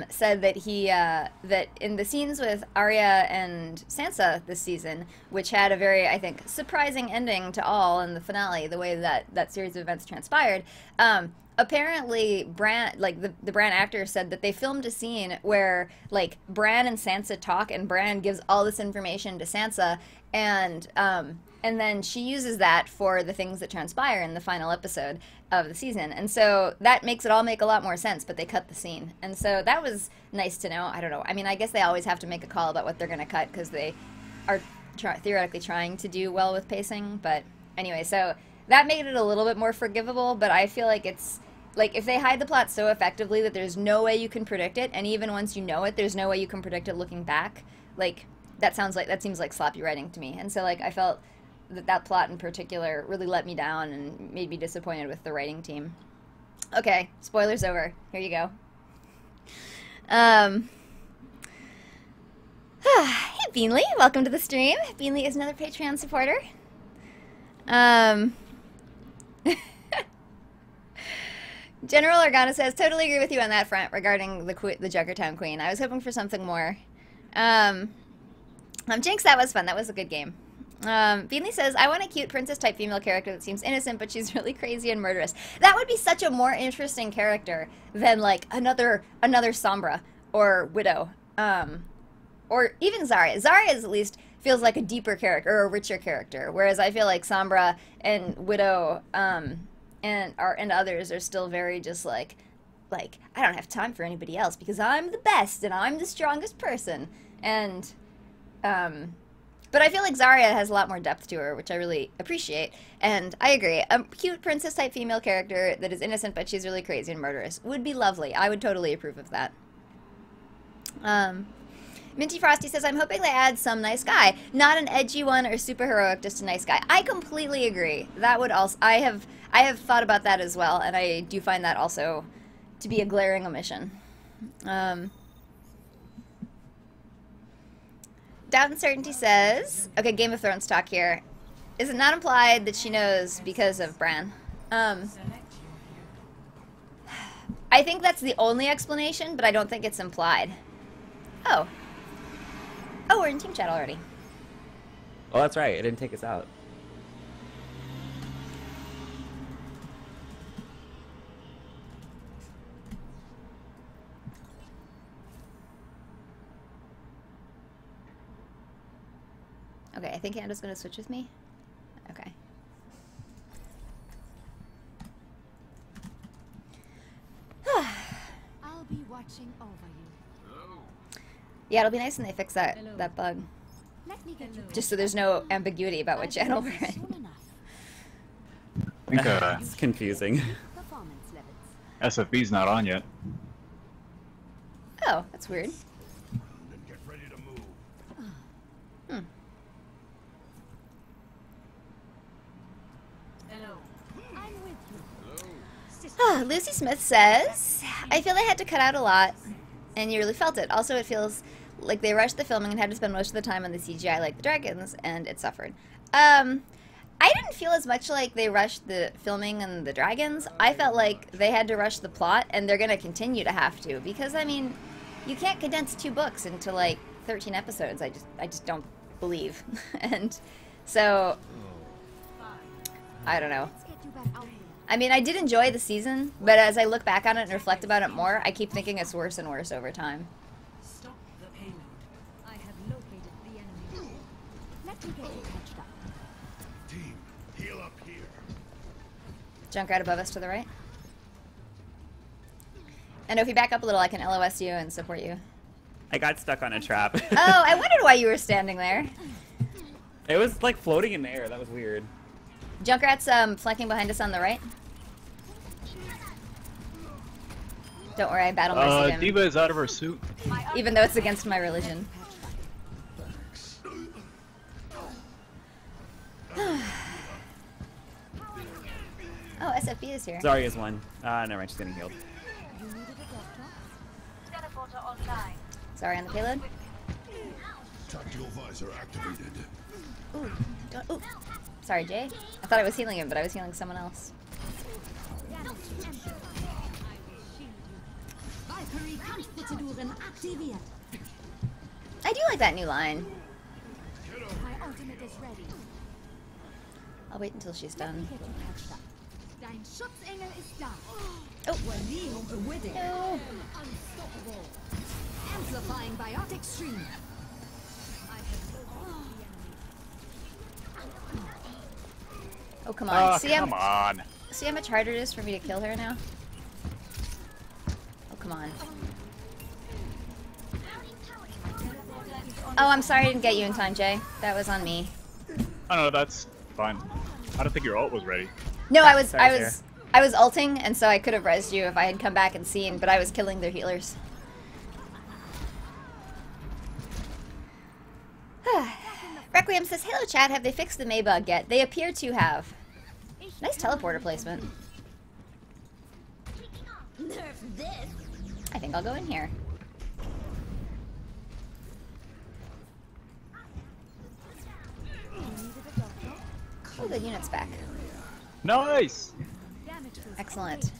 said that he that in the scenes with Arya and Sansa this season, which had a very, I think, surprising ending to all in the finale, the way that series of events transpired, apparently Bran, like the Bran actor, said that they filmed a scene where like Bran and Sansa talk, and Bran gives all this information to Sansa, and then she uses that for the things that transpire in the final episode of the season. And so that makes it all make a lot more sense, but they cut the scene. And so that was nice to know. I don't know. I mean, I guess they always have to make a call about what they're going to cut because they are theoretically trying to do well with pacing. But anyway, so that made it a little bit more forgivable, but I feel like it's, like, if they hide the plot so effectively that there's no way you can predict it, and even once you know it, there's no way you can predict it looking back, like, that seems like sloppy writing to me. And so, like, I felt that plot in particular really let me down and made me disappointed with the writing team. Okay, spoilers over. Here you go. Hey, Beanly, welcome to the stream. Beanly is another Patreon supporter. General Organa says, totally agree with you on that front regarding the Junkertown Queen. I was hoping for something more. Jinx, that was fun. That was a good game. Beanly says, I want a cute princess-type female character that seems innocent, but she's really crazy and murderous. That would be such a more interesting character than, like, another Sombra or Widow. Or even Zarya. Zarya at least feels like a deeper character, or a richer character, whereas I feel like Sombra and Widow, and others are still very just like, I don't have time for anybody else because I'm the best and I'm the strongest person. And, but I feel like Zarya has a lot more depth to her, which I really appreciate. And I agree. A cute princess-type female character that is innocent, but she's really crazy and murderous would be lovely. I would totally approve of that. Minty Frosty says, I'm hoping they add some nice guy. Not an edgy one or super heroic, just a nice guy. I completely agree. That would also... I have thought about that as well, and I do find that also to be a glaring omission. Doubt and Certainty says... Okay, Game of Thrones talk here. Is it not implied that she knows because of Bran? I think that's the only explanation, but I don't think it's implied. Oh. Oh, we're in team chat already. Oh, that's right. It didn't take us out. Okay, I think Anna's gonna switch with me. Okay. I'll be watching over you. Yeah, it'll be nice when they fix that bug. Let me get you. Just so there's no ambiguity about what channel we're in. I think It's confusing. Performance levels. SFB's not on yet. Oh, that's weird. Then get ready to move. Hello. I'm with you. Lucy Smith says, I feel they had to cut out a lot, and you really felt it. Also, it feels like they rushed the filming and had to spend most of the time on the CGI like the dragons, and it suffered. I didn't feel as much like they rushed the filming and the dragons. I felt like they had to rush the plot, and they're going to continue to have to, because, I mean, you can't condense 2 books into, like, 13 episodes. I just don't believe. And so, I don't know. I mean, I did enjoy the season, but as I look back on it and reflect about it more, I keep thinking it's worse and worse over time. Stop the payload. I have located the enemy. Let me get you patched up. Team, heal up here. Junkrat above us to the right. And if you back up a little, I can LOS you and support you. I got stuck on a trap. Oh, I wondered why you were standing there. It was like floating in the air. That was weird. Junkrat's flanking behind us on the right. Don't worry, I battle mercy him. Diva is out of her suit. Even though it's against my religion. Oh, SFB is here. Zarya's one. Never mind, she's getting healed. Teleporter online. Sorry, on the payload. Tactical visor activated. Ooh, don't, ooh. Sorry, Jay. I thought I was healing him, but I was healing someone else. I do like that new line. My ultimate is ready. I'll wait until she's done. Dein Schutzengel ist da. Oh. No. Unstoppable. Amplifying biotic stream. Oh, come on. See come on. See how much harder it is for me to kill her now? Oh, come on. Oh, I'm sorry I didn't get you in time, Jay. That was on me. Oh no, that's fine. I don't think your ult was ready. No, I was Sorry, I was ulting, and so I could have rezzed you if I had come back and seen, but I was killing their healers. Requiem says, hello chat, have they fixed the May bug yet? They appear to have. Nice teleporter placement. Nerf this. I think I'll go in here. Oh, the unit's back. Nice! Excellent.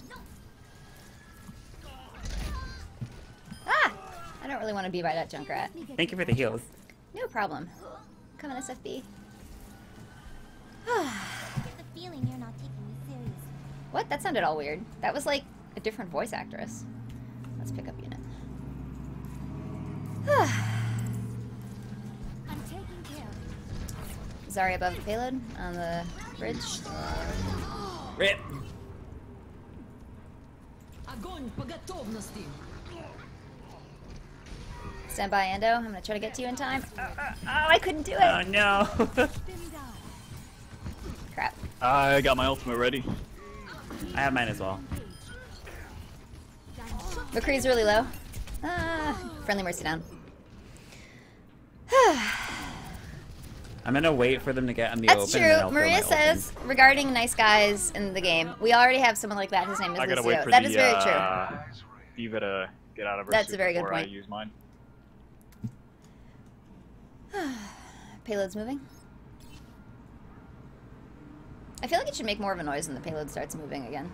Ah! I don't really want to be by that Junkrat. Thank you for the heals. No problem. Come on, SFB. The feeling you're not taking me seriously. What? That sounded all weird. That was like a different voice actress. Let's pick up unit. I'm taking care of you. Zarya above the payload on the bridge. Rip. Stand by, Ando. I'm gonna try to get to you in time. Oh, I couldn't do it. Oh no. Crap. I got my ultimate ready. I have mine as well. McCree's really low. Ah, friendly mercy down. I'm gonna wait for them to get on the That's open. And then true. I'll throw Maria my ult in. says regarding nice guys in the game, we already have someone like that. His name is I gotta Lucio. wait for That the is very true. Diva to get out of her That's suit a very good before I point. use mine. Payload's moving. I feel like it should make more of a noise when the payload starts moving again.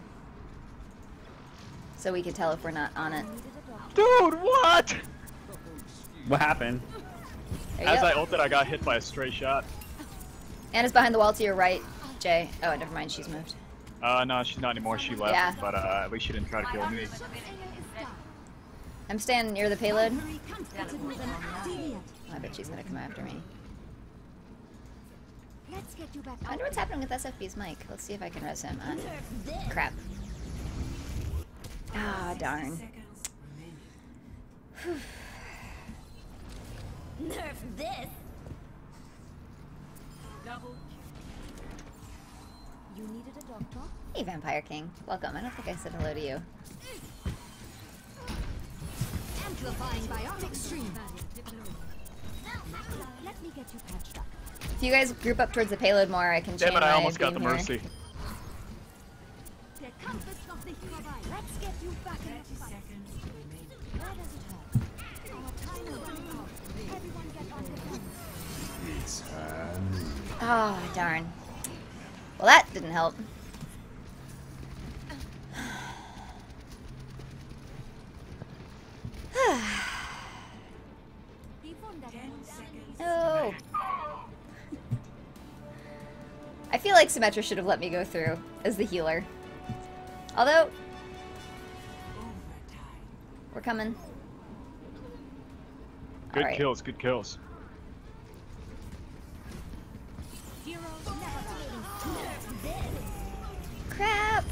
So we can tell if we're not on it. Dude, what? What happened? There you As go. I ulted, I got hit by a stray shot. Anna's behind the wall to your right, Jay. Oh, never mind. She's moved. No, she's not anymore. She left, Yeah. but at least she didn't try to kill me. I'm standing near the payload. Oh, I bet she's gonna come after me. Let's get you back. I wonder what's happening with SFB's mic. Let's see if I can res him. Crap. Ah, darn. Nerf this. You needed a doctor? Hey, Vampire King. Welcome. I don't think I said hello to you. Amplifying biotic stream. Let me get you patched up. If you guys group up towards the payload more, I can chain Damn it, I my almost got the beam here. mercy. The compass of the hero. Let's get you back in the fight. Where does it hurt? Our time will run out. Everyone get on defense. Oh, darn. Well, that didn't help. No. I feel like Symmetra should have let me go through as the healer. Although, we're coming. Good Alright. kills, good kills. Crap!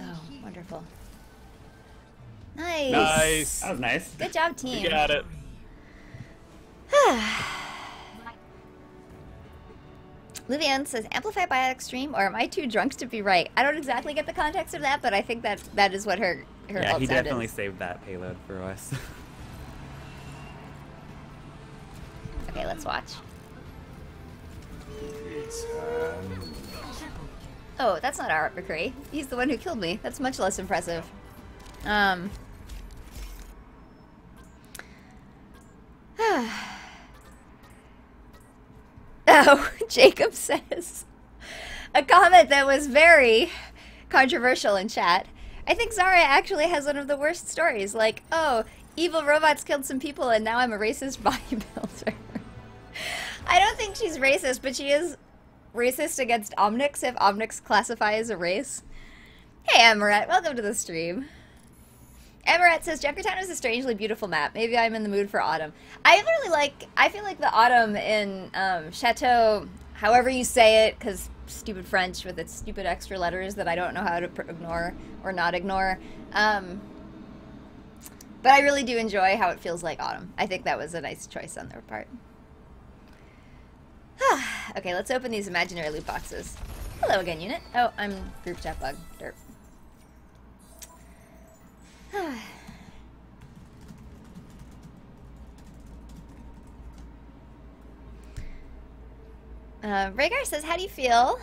Oh, wonderful. Nice. Nice. That was nice. Good job, team. You got it. Livian says, amplify biotic stream, or am I too drunk to be right? I don't exactly get the context of that, but I think that is what her Yeah, ult he sound definitely is. saved that payload for us. Okay, let's watch. Oh, that's not our McCree. He's the one who killed me. That's much less impressive. Oh, Jacob says a comment that was very controversial in chat. I think Zarya actually has one of the worst stories. Like, oh, evil robots killed some people and now I'm a racist bodybuilder. I don't think she's racist, but she is racist against Omnix if Omnix classifies as a race. Hey, Amaret, welcome to the stream. Amaret says, Junkertown is a strangely beautiful map. Maybe I'm in the mood for autumn. I feel like the autumn in Chateau, however you say it, because stupid French with its stupid extra letters that I don't know how to ignore or not ignore. But I really do enjoy how it feels like autumn. I think that was a nice choice on their part. Okay, let's open these imaginary loot boxes. Hello again, unit. Oh, I'm group chat bug. Derp. Rhaegar says, how do you feel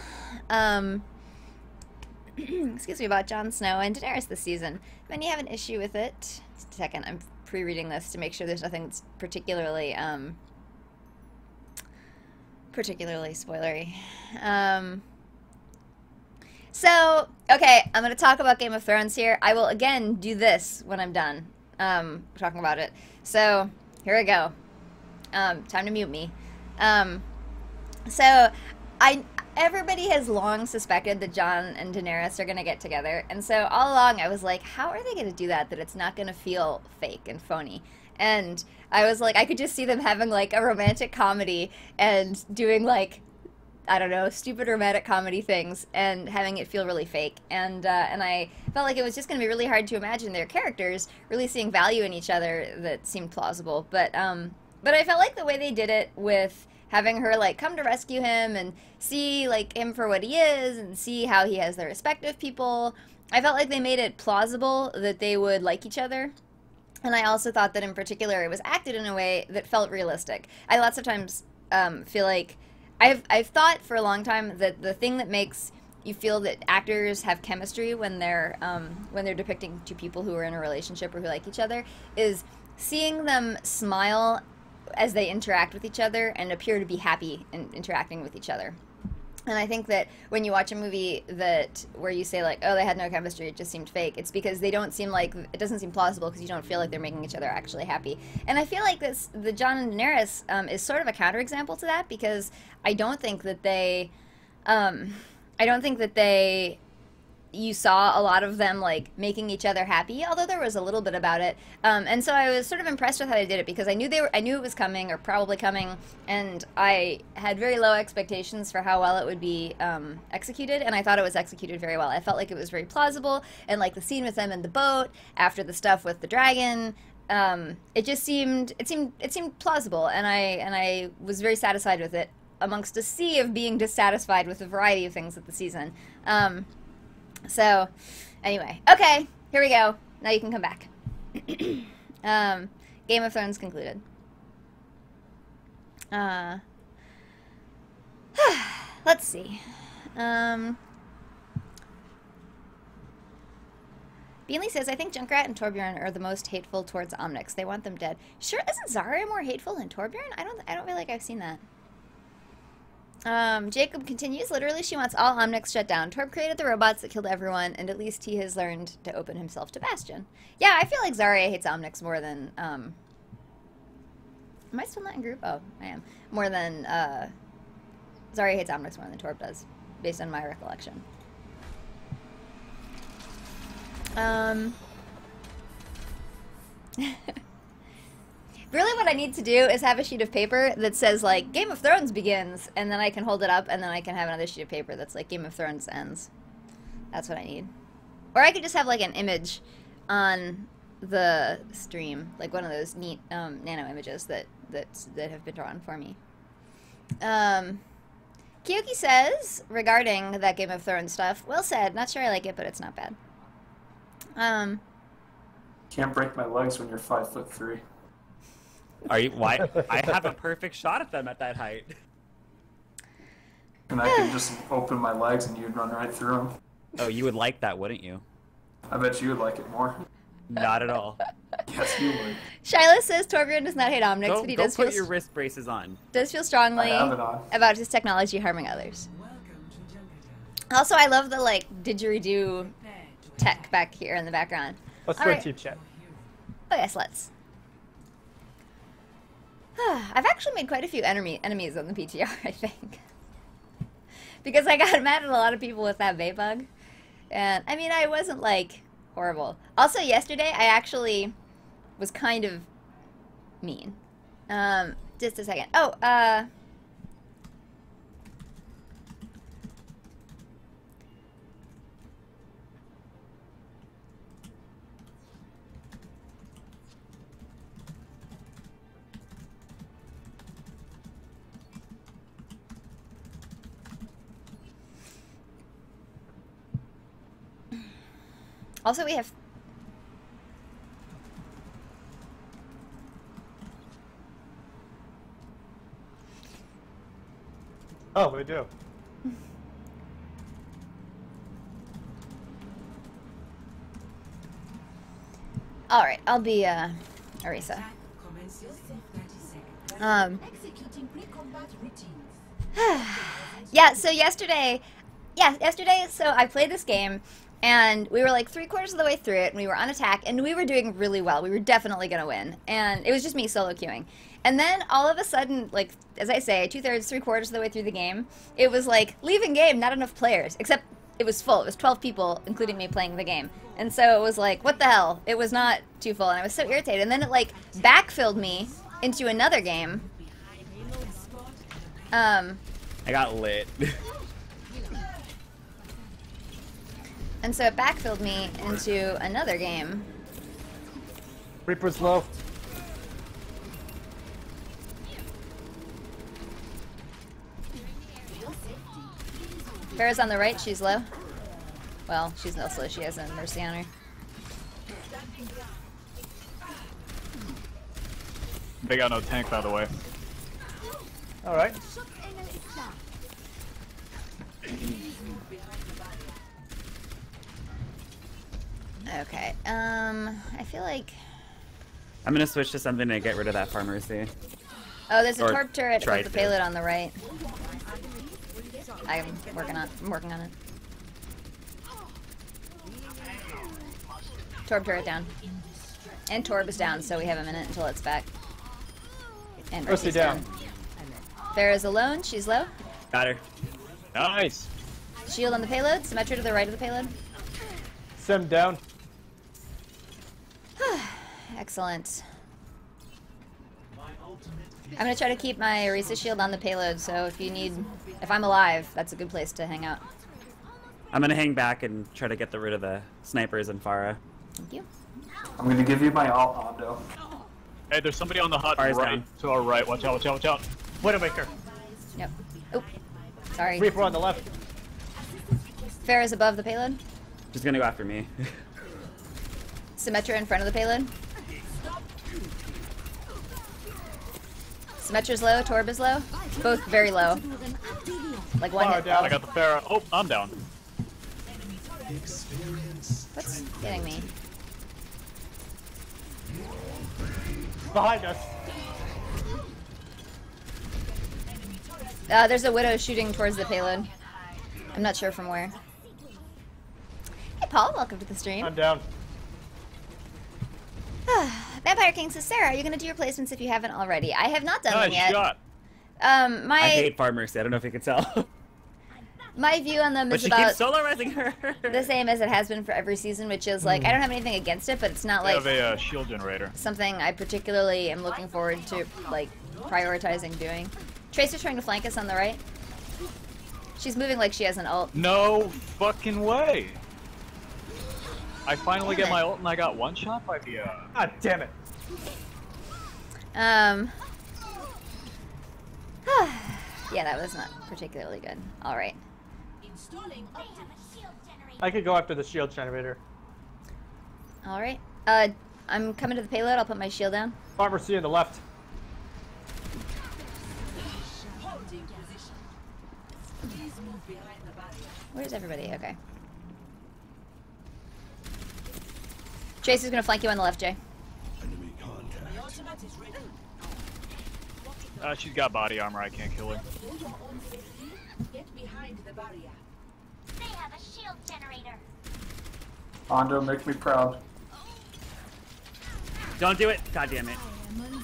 excuse me, about Jon Snow and Daenerys this season. Many have an issue with it. Just a second, I'm pre-reading this to make sure there's nothing that's particularly spoilery. So, okay, I'm going to talk about Game of Thrones here. I will, again, do this when I'm done talking about it. So, here we go. Time to mute me. So, everybody has long suspected that Jon and Daenerys are going to get together. And so, all along, I was like, how are they going to do that it's not going to feel fake and phony? And I was like, I could just see them having, like, a romantic comedy and doing, like, I don't know, stupid romantic comedy things and having it feel really fake. And I felt like it was just going to be really hard to imagine their characters really seeing value in each other that seemed plausible. But I felt like the way they did it with having her, like, come to rescue him and see, like, him for what he is and see how he has the respect of people, I felt like they made it plausible that they would like each other. And I also thought that in particular it was acted in a way that felt realistic. I lots of times feel like I've thought for a long time that the thing that makes you feel that actors have chemistry when they're depicting two people who are in a relationship or who like each other is seeing them smile as they interact with each other and appear to be happy in interacting with each other. And I think that when you watch a movie where you say, like, oh, they had no chemistry, it just seemed fake, it's because they don't seem like, it doesn't seem plausible because you don't feel like they're making each other actually happy. And I feel like the Jon and Daenerys is sort of a counterexample to that, because I don't think that you saw a lot of them, like, making each other happy, although there was a little bit about it. And so I was sort of impressed with how they did it, because I knew it was coming, or probably coming, and I had very low expectations for how well it would be executed, and I thought it was executed very well. I felt like it was very plausible, and, like, the scene with them in the boat after the stuff with the dragon, it seemed plausible, and I was very satisfied with it, amongst a sea of being dissatisfied with a variety of things at the season. So, anyway. Okay, here we go. Now you can come back. Game of Thrones concluded. Let's see. Beanley says, I think Junkrat and Torbjorn are the most hateful towards Omnix. They want them dead. Sure, isn't Zarya more hateful than Torbjorn? I don't feel like I've seen that. Jacob continues, literally she wants all Omnics shut down. Torb created the robots that killed everyone, and at least he has learned to open himself to Bastion. Yeah, I feel like Zarya hates Omnics more than, am I still not in group? Oh, I am. More than, Zarya hates Omnics more than Torb does, based on my recollection. Really what I need to do is have a sheet of paper that says, like, Game of Thrones begins, and then I can hold it up, and then I can have another sheet of paper that's like, Game of Thrones ends. That's what I need. Or I could just have, like, an image on the stream, like one of those neat nano images that have been drawn for me. Kiyoki says, regarding that Game of Thrones stuff, well said, not sure I like it, but it's not bad. Can't break my legs when you're 5'3". Are you? Why? I have a perfect shot at them at that height. And I could just open my legs and you'd run right through them. Oh, you would like that, wouldn't you? I bet you would like it more. Not at all. Yes, you would. Shiloh says Torbjorn does not hate Omnics, but he does put your wrist braces on. Does feel strongly about his technology harming others. Also, I love the, like, didgeridoo tech back here in the background. Let's do a team chat. Oh yes, let's. I've actually made quite a few enemies on the PTR, I think. Because I got mad at a lot of people with that vape bug. And, I mean, I wasn't, like, horrible. Also, yesterday, I actually was kind of mean. Just a second. Oh, also, we have... Oh, we do. All right, I'll be Arisa. Executing pre-combat routines. Yeah, so yesterday, so I played this game, and we were like 3/4 of the way through it, and we were on attack, and we were doing really well. We were definitely going to win, and it was just me solo queuing. And then all of a sudden, like, as I say, 2/3, 3/4 of the way through the game, it was like, leaving game, not enough players, except it was full. It was 12 people, including me, playing the game. And so it was like, what the hell? It was not too full, and I was so irritated. And then it, like, backfilled me into another game. I got lit. And so it backfilled me into another game. Reaper's low. Farrah's on the right, she's low. Well, she's not slow, she has a mercy on her. They got no tank, by the way. Alright. Okay, I feel like... I'm gonna switch to something to get rid of that pharmacy. Oh, there's a Or torp turret try with the to. payload on the right. I'm working on it. Torp turret down. And Torb is down, so we have a minute until it's back. And Mercy Mercy's down. Farrah's alone, she's low. Got her. Nice. Shield on the payload, Symmetra to the right of the payload. Sim down. Excellent. I'm gonna try to keep my Arisa shield on the payload, so if I'm alive, that's a good place to hang out. I'm gonna hang back and try to get rid of the snipers and Farah. Thank you. I'm gonna give you my alt, Hondo. Hey, there's somebody on the hut Farah's right down. to our right. Watch out, watch out, watch out. Widowmaker. Yep. Oh, sorry. Reaper on the left. Farrah's above the payload. She's gonna go after me. Symmetra in front of the payload. Symmetra's low, Torb is low. Both very low. Like one hit. I got the Farah. Oh, I'm down. What's getting me? Behind us. There's a Widow shooting towards the payload. I'm not sure from where. Hey Paul, welcome to the stream. I'm down. Vampire King says, Sarah, are you going to do your placements if you haven't already? I have not done them Nice yet. shot. My I hate Pharmacy. I don't know if you can tell. my view on them But is she about keeps solarizing her. the same as it has been for every season, which is like, I don't have anything against it, but it's not They like have a shield generator. something I particularly am looking forward to, like, prioritizing doing. Tracer's trying to flank us on the right. She's moving like she has an ult. No fucking way. I finally Damn get it. my ult and I got one shot by the God damn it. Yeah, that was not particularly good. Alright. Installing They have a shield generator. I could go after the shield generator. Alright. I'm coming to the payload. I'll put my shield down. Pharmacy on the left. holding position. Please move behind the barrier. Where's everybody? Okay. Chase is gonna flank you on the left, Jay. Enemy contact. The ultimate is ready. she's got body armor. I can't kill her. For your own safety, get behind the barrier. They have a shield generator. Hondo, make me proud. Don't do it. God damn it.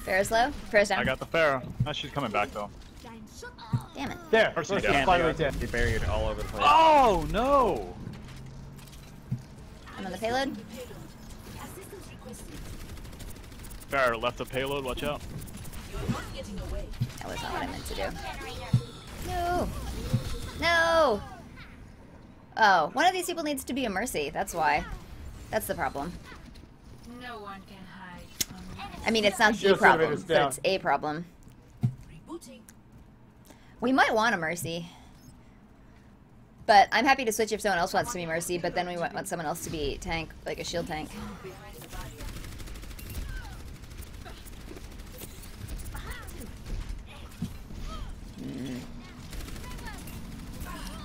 Farrah's low. Farrah's down. I got the Farah. Oh, she's coming back though. Damn it. There. Mercy Mercy down. finally They dead. They buried all over the place. Oh no! I'm on the payload. Assistance requested. Farah left the payload. Watch out. You're not getting away. That was not what I meant to do. Generator. No. No. Oh, one of these people needs to be a Mercy. That's why. That's the problem. No one can hide. I mean, it's not the Shield problem, generator's but down. it's a problem. Rebooting. We might want a Mercy. But I'm happy to switch if someone else wants to be Mercy, but then we want someone else to be tank, like a shield tank. Behind the barrier.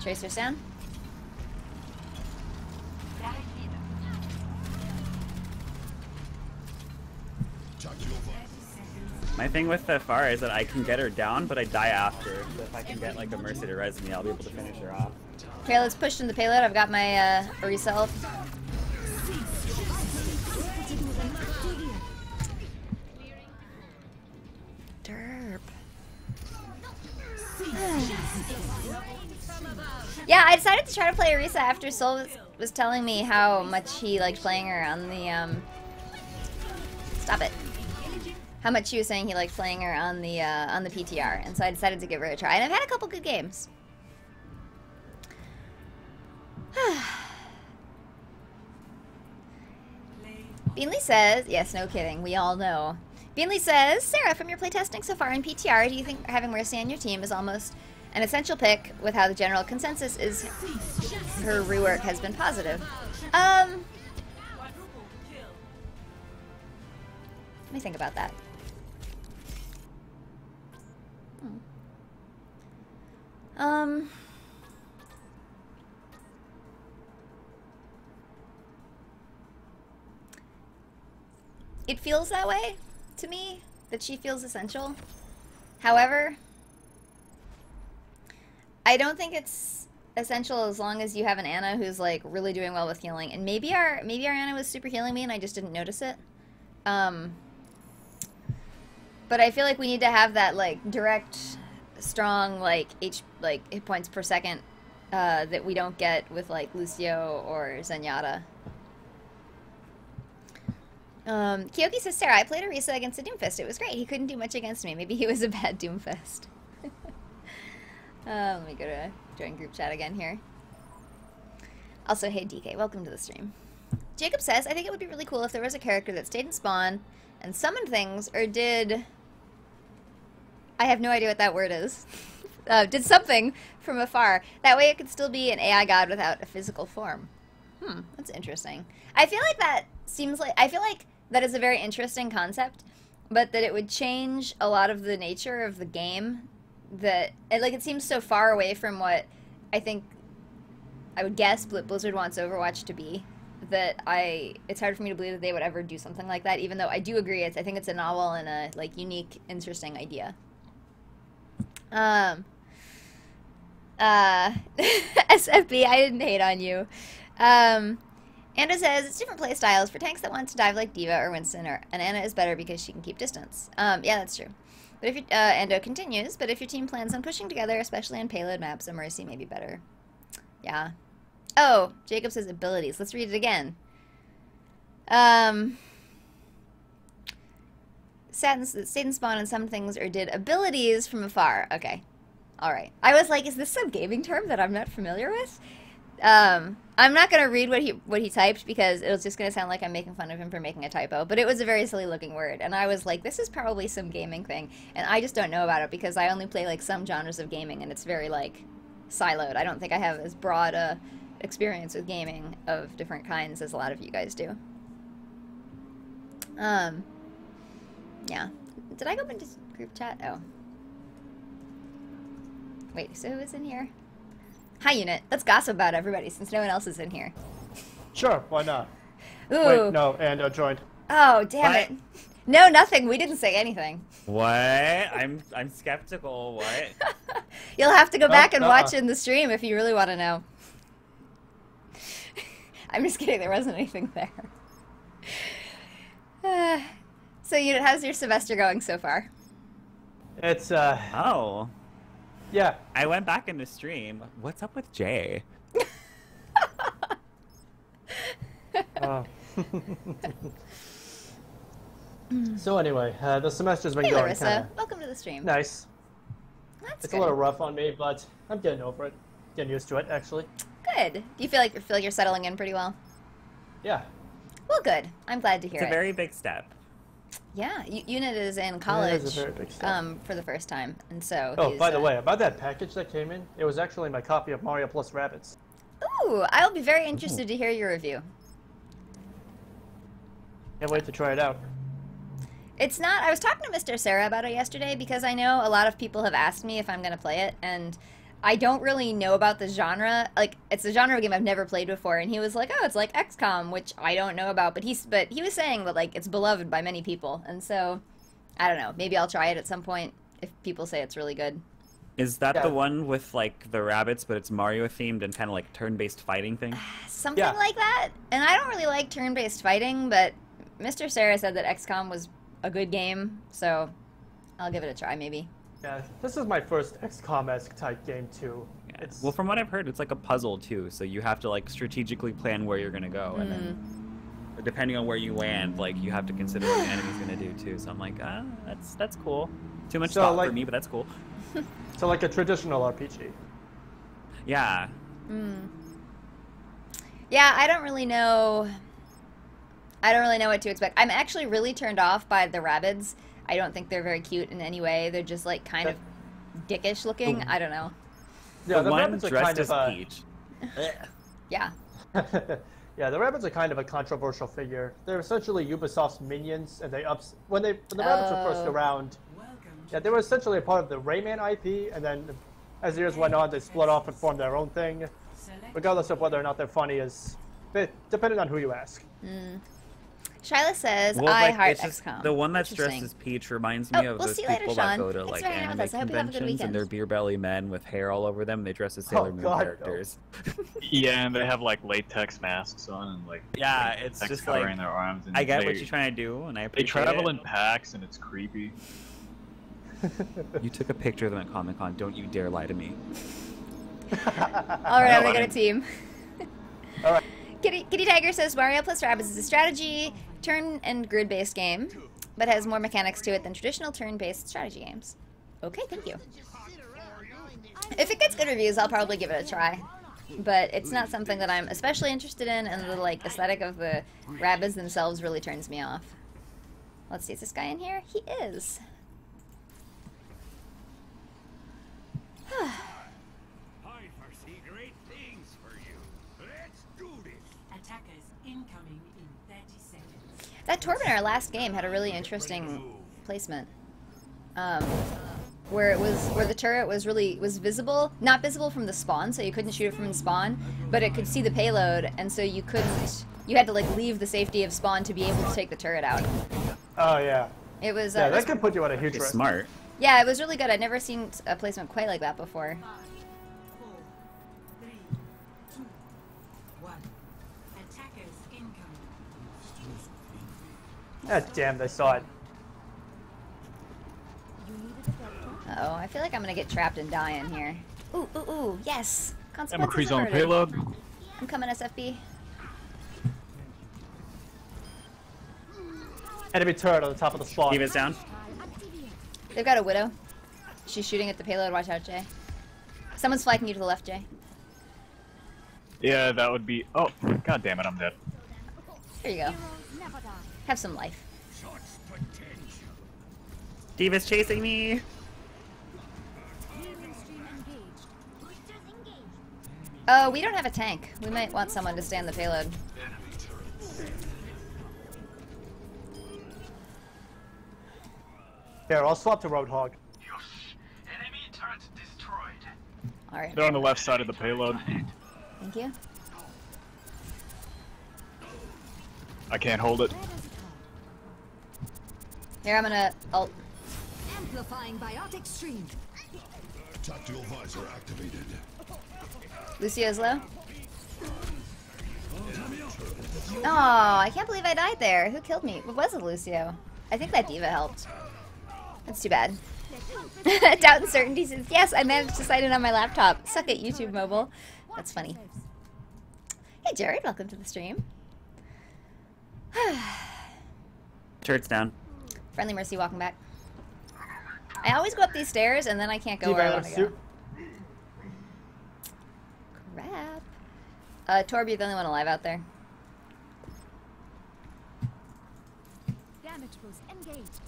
Tracer's down. My thing with the Pharah is that I can get her down, but I die after. So if I can get like a Mercy to res me, I'll be able to finish her off. Okay, let's push in the payload. I've got my Orisa. Derp. Yeah, I decided to try to play Orisa after Sol was telling me how much he liked playing her on the Stop it. How much he was saying he liked playing her on the PTR, and so I decided to give her a try. And I've had a couple good games. Beanley says, yes, no kidding, we all know. Beanley says, Sarah, from your playtesting so far in PTR, do you think having Mercy on your team is almost an essential pick with how the general consensus is her rework has been positive? Let me think about that. It feels that way to me, that she feels essential. However, I don't think it's essential as long as you have an Anna who's like really doing well with healing. And maybe our Anna was super healing me and I just didn't notice it. But I feel like we need to have that like direct, strong like hit points per second that we don't get with like Lucio or Zenyatta. Kyoki says, Sarah, I played Orisa against a Doomfist. It was great. He couldn't do much against me. Maybe he was a bad Doomfist. Let me go to join group chat again here. Also, hey DK, welcome to the stream. Jacob says, I think it would be really cool if there was a character that stayed in spawn and summoned things, or did... I have no idea what that word is. Did something from afar. That way it could still be an AI god without a physical form. That's interesting. I feel like that seems like... I feel like that is a very interesting concept, but that it would change a lot of the nature of the game. That it seems so far away from what I think I would guess Blizzard wants Overwatch to be, that it's hard for me to believe that they would ever do something like that, even though I do agree I think it's a novel and a like unique, interesting idea. SFB, I didn't hate on you. Anda says, it's different play styles. For tanks that want to dive like D.Va or Winston, and Anna is better because she can keep distance. Yeah, that's true. But if you, Endo continues, but if your team plans on pushing together, especially on payload maps, a Mercy may be better. Yeah. Oh, Jacob says abilities. Let's read it again. Satan spawn and some things, or did abilities from afar. Okay. Alright. I was like, is this some gaming term that I'm not familiar with? I'm not gonna read what he typed because it was just gonna sound like I'm making fun of him for making a typo, but it was a very silly looking word, and I was like, this is probably some gaming thing, and I just don't know about it because I only play like some genres of gaming, and it's very like siloed. I don't think I have as broad a experience with gaming of different kinds as a lot of you guys do. Yeah. Did I go into group chat? Oh. Wait, so who is in here? Hi, Unit. Let's gossip about everybody since no one else is in here. Sure, why not? Ooh. Wait, no, Ando joined. Oh, damn it. No, nothing. We didn't say anything. What? I'm skeptical. What? You'll have to go back and watch in the stream if you really want to know. I'm just kidding. There wasn't anything there. So, Unit, how's your semester going so far? It's, Oh. Yeah. I went back in the stream. What's up with Jay? So anyway, the semester's been Hey, going Larissa. kinda Welcome to the stream. nice. That's It's good. a little rough on me, but I'm getting over it. Getting used to it, actually. Good. Do you feel like you're settling in pretty well? Yeah. Well, good. I'm glad to hear It's it. a very big step. Yeah, Unit is in college a very big step. for the first time, and so. Oh, he's, by the way, about that package that came in, it was actually my copy of Mario plus Rabbids. Ooh, I'll be very interested to hear your review. Can't wait to try it out. It's not. I was talking to Mr. Sarah about it yesterday because I know a lot of people have asked me if I'm going to play it, and I don't really know about the genre. Like, it's a genre of game I've never played before, and he was like, "Oh, it's like XCOM," which I don't know about, but he was saying that like it's beloved by many people, and so I don't know. Maybe I'll try it at some point if people say it's really good. Is that the one with like the rabbits, but it's Mario themed and kind of like turn-based fighting thing? Something like that. And I don't really like turn-based fighting, but Mr. Sarah said that XCOM was a good game, so I'll give it a try maybe. Yeah, this is my first XCOM-esque type game too. Yeah. Well, from what I've heard, it's like a puzzle too, so you have to like strategically plan where you're gonna go, and then depending on where you land, like you have to consider what the enemy's gonna do too. So I'm like, that's cool. Too much thought for me, but that's cool. So like a traditional RPG. Yeah. Yeah, I don't really know what to expect. I'm actually really turned off by the rabbits. I don't think they're very cute in any way. They're just like kind of dickish looking. I don't know. Yeah, the the one rabbits are dressed kind as of Peach. Yeah. Yeah, the rabbits are kind of a controversial figure. They're essentially Ubisoft's minions, and when the rabbits were first around, yeah, they were essentially a part of the Rayman IP, and then as the years went on, they split off and formed their own thing. Regardless of whether or not they're funny, depending on who you ask. Shyla says, Well, I like, heart it's just- XCOM. The one that's dressed Interesting. as Peach reminds me of we'll those see you later, people that Sean. go to Thanks like for hanging out with anime us. I hope you have a good conventions and they're weekend. beer belly men with hair all over them. They dress as Sailor Moon God, no. characters. Yeah, and they have like latex masks on and like Yeah, it's text just covering like their arms. And I get they, what you're trying to do, and I They appreciate travel it. in packs, and it's creepy. You took a picture of them at Comic Con. Don't you dare lie to me. All right, I'm gonna get a team. All right. Kitty Tiger says Mario plus Rabbids is a strategy, turn and grid-based game, but has more mechanics to it than traditional turn-based strategy games. Okay, thank you. If it gets good reviews, I'll probably give it a try. But it's not something that I'm especially interested in, and the like aesthetic of the Rabbids themselves really turns me off. Let's see, is this guy in here? He is. I foresee great things for you. Let's do this. Attackers incoming in 30 seconds. That Torb in our last game had a really interesting placement. Where the turret was visible, not visible from the spawn, so you couldn't shoot it from the spawn, but it could see the payload, and so you had to like leave the safety of spawn to be able to take the turret out. Oh yeah. It was Yeah, that could put you at a huge risk. Smart. Yeah, it was really good. I'd never seen a placement quite like that before. 5, 4, 3, 2, 1. Attackers incoming. Ah, damn, they saw it. Uh-oh, I feel like I'm gonna get trapped and die in here. Ooh, ooh, ooh, yes! I'm a Consequences on averted. payload. I'm coming, SFB. Enemy turret on the top of the spawn. Keep it down. They've got a Widow. She's shooting at the payload. Watch out, Jay. Someone's flanking you to the left, Jay. Yeah, that would be. Oh, god damn it, I'm dead. There you go. Have some life. Diva's chasing me. Oh, we don't have a tank. We might want someone to stand the payload. Here, I'll swap to Roadhog. Enemy turret destroyed. Alright. They're on the left side of the payload. Thank you. I can't hold it. Here, I'm gonna ult. Amplifying biotic stream. Tactical visor activated. Lucio's low. Oh, I can't believe I died there. Who killed me? It wasn't Lucio. I think that Diva helped. That's too bad. Doubt and Certainty says, yes, I managed to sign in on my laptop. Suck it, YouTube mobile. That's funny. Hey, Jared, welcome to the stream. Turret's down. Friendly Mercy walking back. I always go up these stairs and then I can't go where I want to go. Crap. Torb, you're the only one alive out there. Damage boost engaged.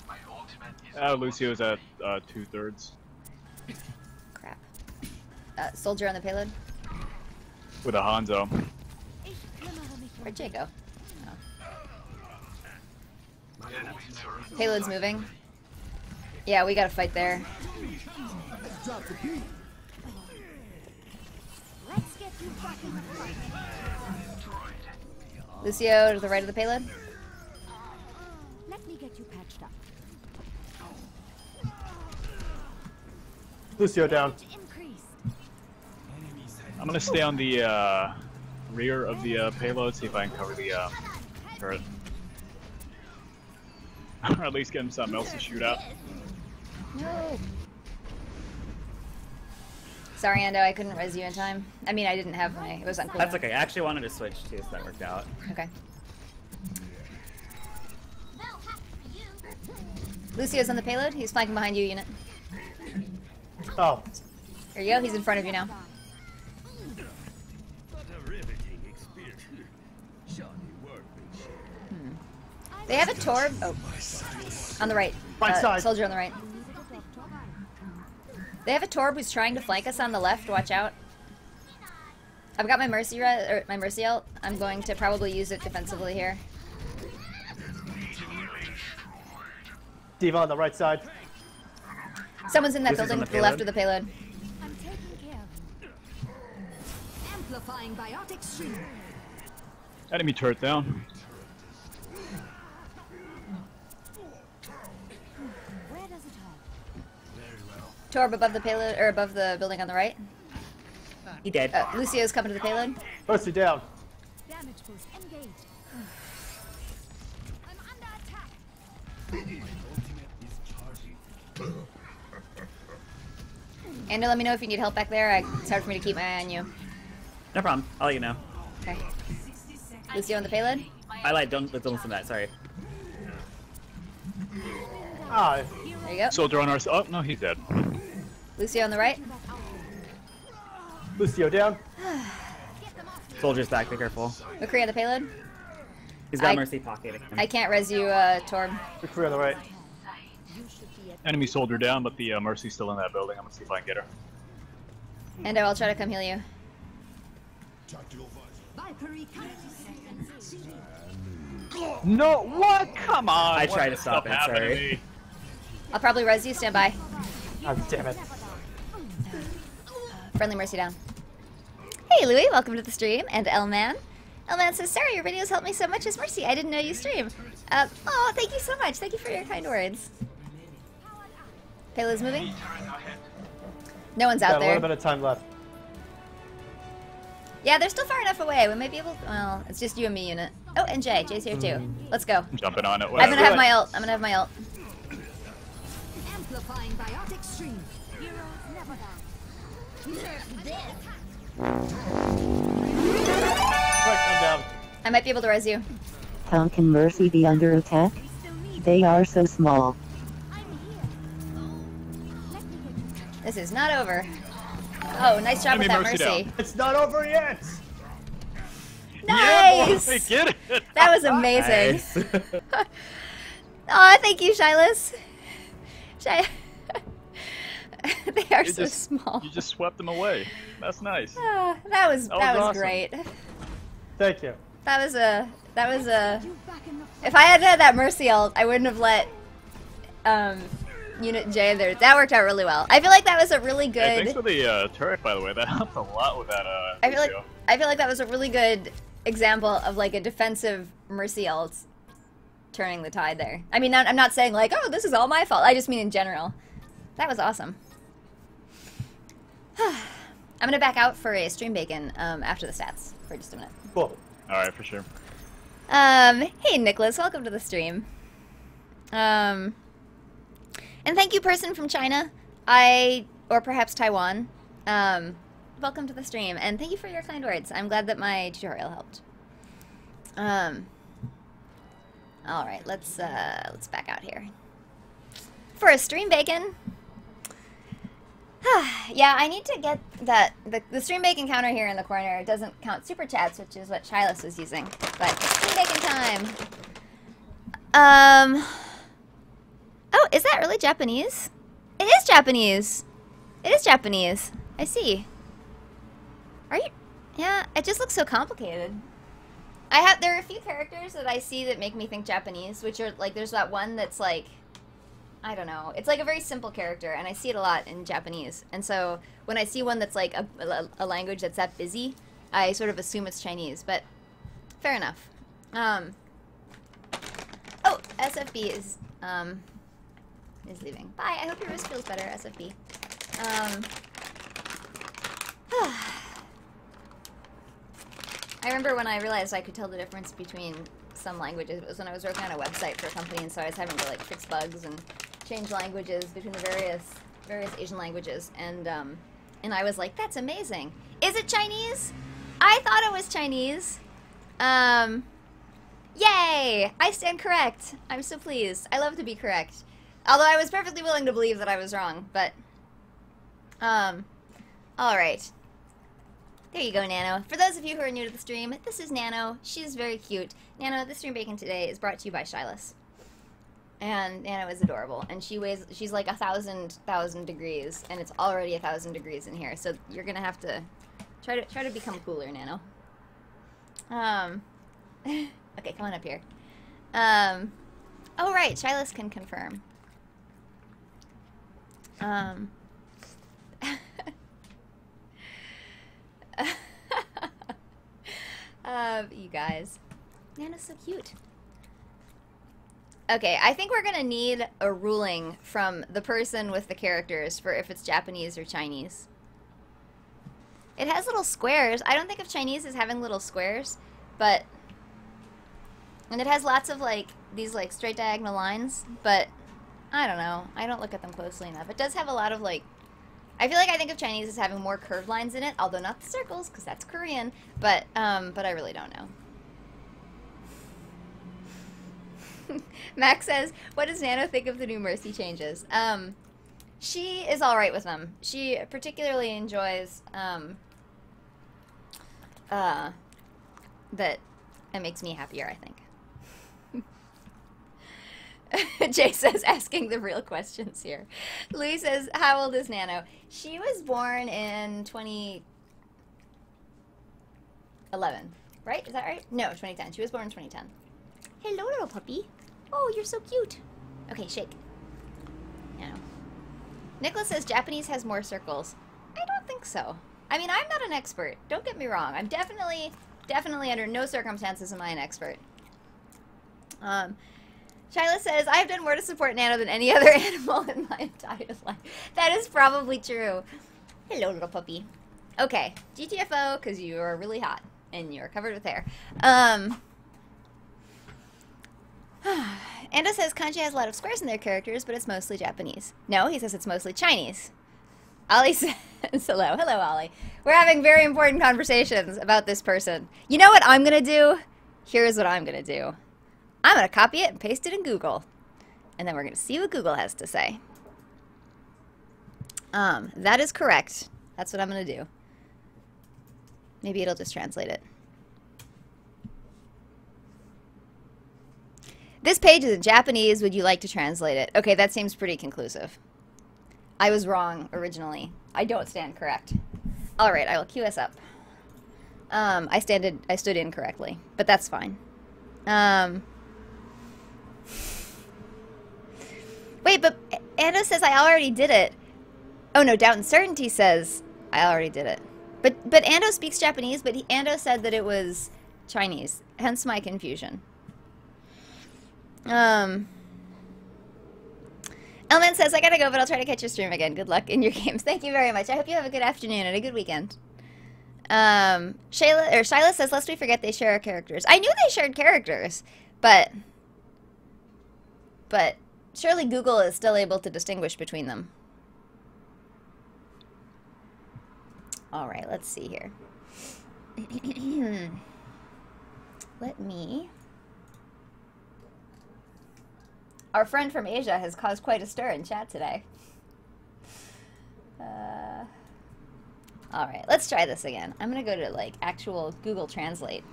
My ultimate is Lucio's at 2/3. Crap. Soldier on the payload. With a Hanzo. Where'd Jay go? Oh. Payload's moving. Yeah, we gotta fight there. Let's get you back in the fight. Lucio to the right of the payload. Let me get you patched up. Lucio down. I'm gonna stay on the rear of the payload, see if I can cover the turret. Or at least get him something else to shoot at. No. Sorry, Ando, I couldn't res you in time. I mean, I didn't have my. It was on cooldown. That's okay. I actually wanted to switch too, so that worked out. Okay. Lucio's on the payload. He's flanking behind you, unit. Oh. There you go. He's in front of you now. They have a Torb. Oh. On the right. Right side. Soldier on the right. They have a Torb who's trying to flank us on the left. Watch out. I've got my Mercy ult. I'm going to probably use it defensively here. D.Va on the right side. Someone's in that This is on building the to the left of the payload. I'm taking care of you. Amplifying biotic stream. Enemy turret down. Where does it hurt? Torb above the payload, or above the building on the right. He dead. Lucio's coming to the payload. Mercy down. Damage boost engaged. I'm under attack. Ando, let me know if you need help back there. It's hard for me to keep my eye on you. No problem. I'll let you know. Okay. Lucio on the payload. I lied. Don't listen to that. Sorry. Ah. There you go. Soldier on our side. Oh, no, he's dead. Lucio on the right. Lucio down. Soldier's back. Be careful. McCree on the payload. He's got Mercy pocketing him. I can't res you, Torb. McCree on the right. Enemy soldier down, but the Mercy's still in that building. I'm gonna see if I can get her. Ando, I'll try to come heal you. No, what? Come on! I What tried the to stop stuff it, happened to sorry. me? I'll probably res you. Stand by. Oh, damn it. Friendly Mercy down. Hey, Louie. Welcome to the stream. And Elman. Elman says, sorry, your videos helped me so much as Mercy. I didn't know you stream. Oh, thank you so much. Thank you for your kind words. Payload's moving. No one's out Got a there. little bit of time left. Yeah, they're still far enough away. We might be able. Well, it's just you and me, unit. Oh, and Jay. Jay's here too. Let's go. I'm jumping on it. I'm gonna have my ult. I'm gonna have my ult. Amplifying biotic stream. Heroes never die. Right, I'm down. I might be able to res you. How can Mercy be under attack? They are so small. This is not over. Oh, nice job with that Mercy. It's not over yet. Nice. Yeah, boy, get it. That was amazing. Aw, thank you, Shilas. They are so small. You just swept them away. That's nice. That was awesome. great. Thank you. That was a. If I had had that Mercy ult, I wouldn't have let Unit J in there. That worked out really well. I feel like that was a really good. Hey, thanks for the turret, by the way. That helped a lot with that. I feel like that was a really good example of like a defensive Mercy ult turning the tide there. I mean, I'm not saying like, oh, this is all my fault. I just mean in general. That was awesome. I'm gonna back out for a stream bacon after the stats for just a minute. Cool. All right, for sure. Hey Nicholas, welcome to the stream. And thank you, person from China, or perhaps Taiwan. Welcome to the stream, and thank you for your kind words. I'm glad that my tutorial helped. All right, let's back out here for a stream bacon. Yeah, I need to get that the stream bacon counter here in the corner. It doesn't count super chats, which is what Shilas was using. But stream bacon time. Oh, is that really Japanese? It is Japanese. It is Japanese. I see. Are you? Yeah, it just looks so complicated. There are a few characters that I see that make me think Japanese, which are like, there's that one that's like, I don't know. It's like a very simple character, and I see it a lot in Japanese. And so when I see one that's like a language that's that busy, I sort of assume it's Chinese, but fair enough. Oh, SFB is leaving. Bye, I hope your wrist feels better, SFB. I remember when I realized I could tell the difference between some languages. It was when I was working on a website for a company, and so I was having to like fix bugs and change languages between the various Asian languages, and I was like, that's amazing. Is it Chinese? I thought it was Chinese. Yay! I stand correct. I'm so pleased. I love to be correct. Although I was perfectly willing to believe that I was wrong, but alright. There you go, Nano. For those of you who are new to the stream, this is Nano. She's very cute. Nano, the stream bacon today is brought to you by Shyless. And Nano is adorable. And she's like 1,000 degrees, and it's already 1,000 degrees in here. So you're gonna have to try to become cooler, Nano. Okay, come on up here. Oh right, Shyless can confirm. You guys. Nana's so cute. Okay, I think we're gonna need a ruling from the person with the characters for if it's Japanese or Chinese. It has little squares. I don't think of Chinese as having little squares, but... And it has lots of, like, these, like, straight diagonal lines, but... I don't know. I don't look at them closely enough. It does have a lot of, like... I feel like I think of Chinese as having more curved lines in it, although not the circles, because that's Korean, but I really don't know. Max says, what does Nano think of the new Mercy changes? She is alright with them. She particularly enjoys, that it makes me happier, I think. Jay says, asking the real questions here. Louis says, how old is Nano? She was born in 2011, right? Is that right? No, 2010. She was born in 2010. Hello, little puppy. Oh, you're so cute. Okay, shake. Nano. Nicholas says, Japanese has more circles. I don't think so. I mean, I'm not an expert. Don't get me wrong. I'm definitely under no circumstances am I an expert. Shyla says, I've done more to support Nano than any other animal in my entire life. That is probably true. Hello, little puppy. Okay, GTFO, because you are really hot, and you're covered with hair. Anda says, Kanji has a lot of squares in their characters, but it's mostly Japanese. No, he says it's mostly Chinese. Ollie says, hello. Hello, Ollie. We're having very important conversations about this person. You know what I'm going to do? Here's what I'm going to do. I'm going to copy it and paste it in Google. And then we're going to see what Google has to say. That is correct. That's what I'm going to do. Maybe it'll just translate it. This page is in Japanese. Would you like to translate it? Okay, that seems pretty conclusive. I was wrong originally. I don't stand correct. All right, I will cue us up. I stood incorrectly, but that's fine. Wait, but Ando says I already did it. Oh no, Doubting Certainty says I already did it. But Ando speaks Japanese, but Ando said that it was Chinese, hence my confusion. Elman says, I gotta go, but I'll try to catch your stream again. Good luck in your games. Thank you very much. I hope you have a good afternoon and a good weekend. Shyla says, lest we forget they share our characters. I knew they shared characters, but surely Google is still able to distinguish between them. Alright, let's see here. Let me... Our friend from Asia has caused quite a stir in chat today. Alright, let's try this again. I'm going to go to, like, actual Google Translate.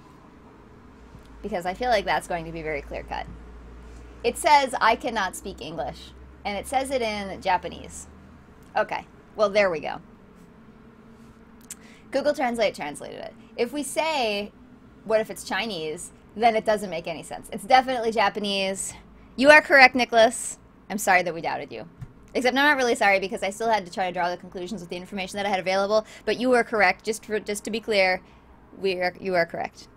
Because I feel like that's going to be very clear-cut. It says, I cannot speak English. And it says it in Japanese. Okay, well, there we go. Google Translate translated it. If we say, what if it's Chinese, then it doesn't make any sense. It's definitely Japanese. You are correct, Nicholas. I'm sorry that we doubted you. Except I'm not really sorry because I still had to try to draw the conclusions with the information that I had available. But you were correct. Just to be clear, you are correct.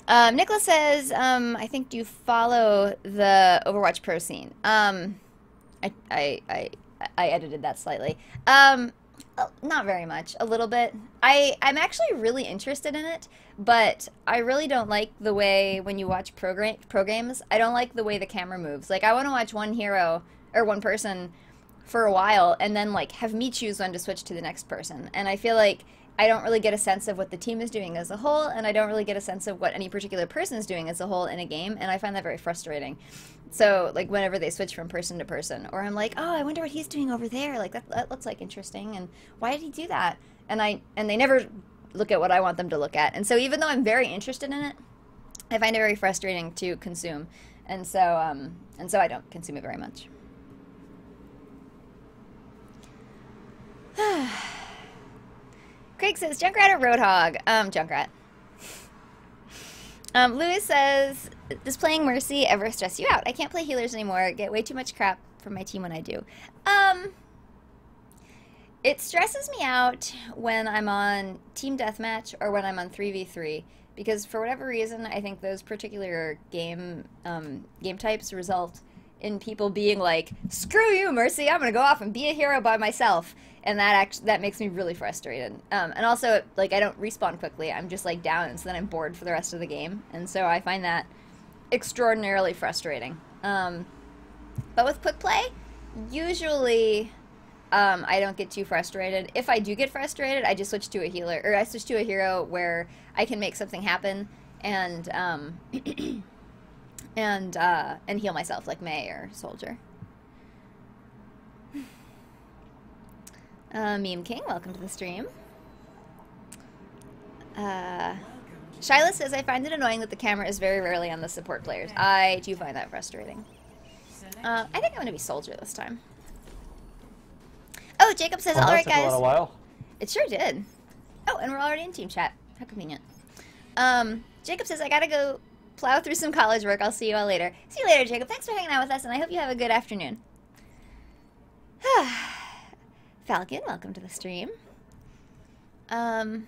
Nicholas says, I think, do you follow the Overwatch pro scene? I I edited that slightly. Not very much. A little bit. I'm actually really interested in it, but I really don't like the way when you watch pro games, I don't like the way the camera moves. Like, I want to watch one hero or one person for a while and then, like, have me choose when to switch to the next person. And I feel like I don't really get a sense of what the team is doing as a whole, and I don't really get a sense of what any particular person is doing as a whole in a game, and I find that very frustrating. So, like, whenever they switch from person to person, or I'm like, oh, I wonder what he's doing over there, like, that looks, like, interesting, and why did he do that? And they never look at what I want them to look at. And so even though I'm very interested in it, I find it very frustrating to consume, and so I don't consume it very much. Craig says, Junkrat or Roadhog? Junkrat. Lewis says, does playing Mercy ever stress you out? I can't play healers anymore. Get way too much crap from my team when I do. It stresses me out when I'm on Team Deathmatch or when I'm on 3v3. Because for whatever reason, I think those particular game types result in people being like, screw you, Mercy, I'm gonna go off and be a hero by myself. And that makes me really frustrated. And also, like, I don't respawn quickly. I'm just, like, down, and so then I'm bored for the rest of the game. And so I find that extraordinarily frustrating. But with quick play, usually I don't get too frustrated. If I do get frustrated, I just switch to a healer, or I switch to a hero where I can make something happen and and heal myself, like Mei or Soldier. Meme King, welcome to the stream. Shyla says, I find it annoying that the camera is very rarely on the support players. I do find that frustrating. I think I'm going to be Soldier this time. Oh, Jacob says, alright guys. A while. It sure did. Oh, and we're already in team chat. How convenient. Jacob says, I gotta go plow through some college work. I'll see you all later. See you later, Jacob. Thanks for hanging out with us, and I hope you have a good afternoon. Falcon, welcome to the stream. Beanley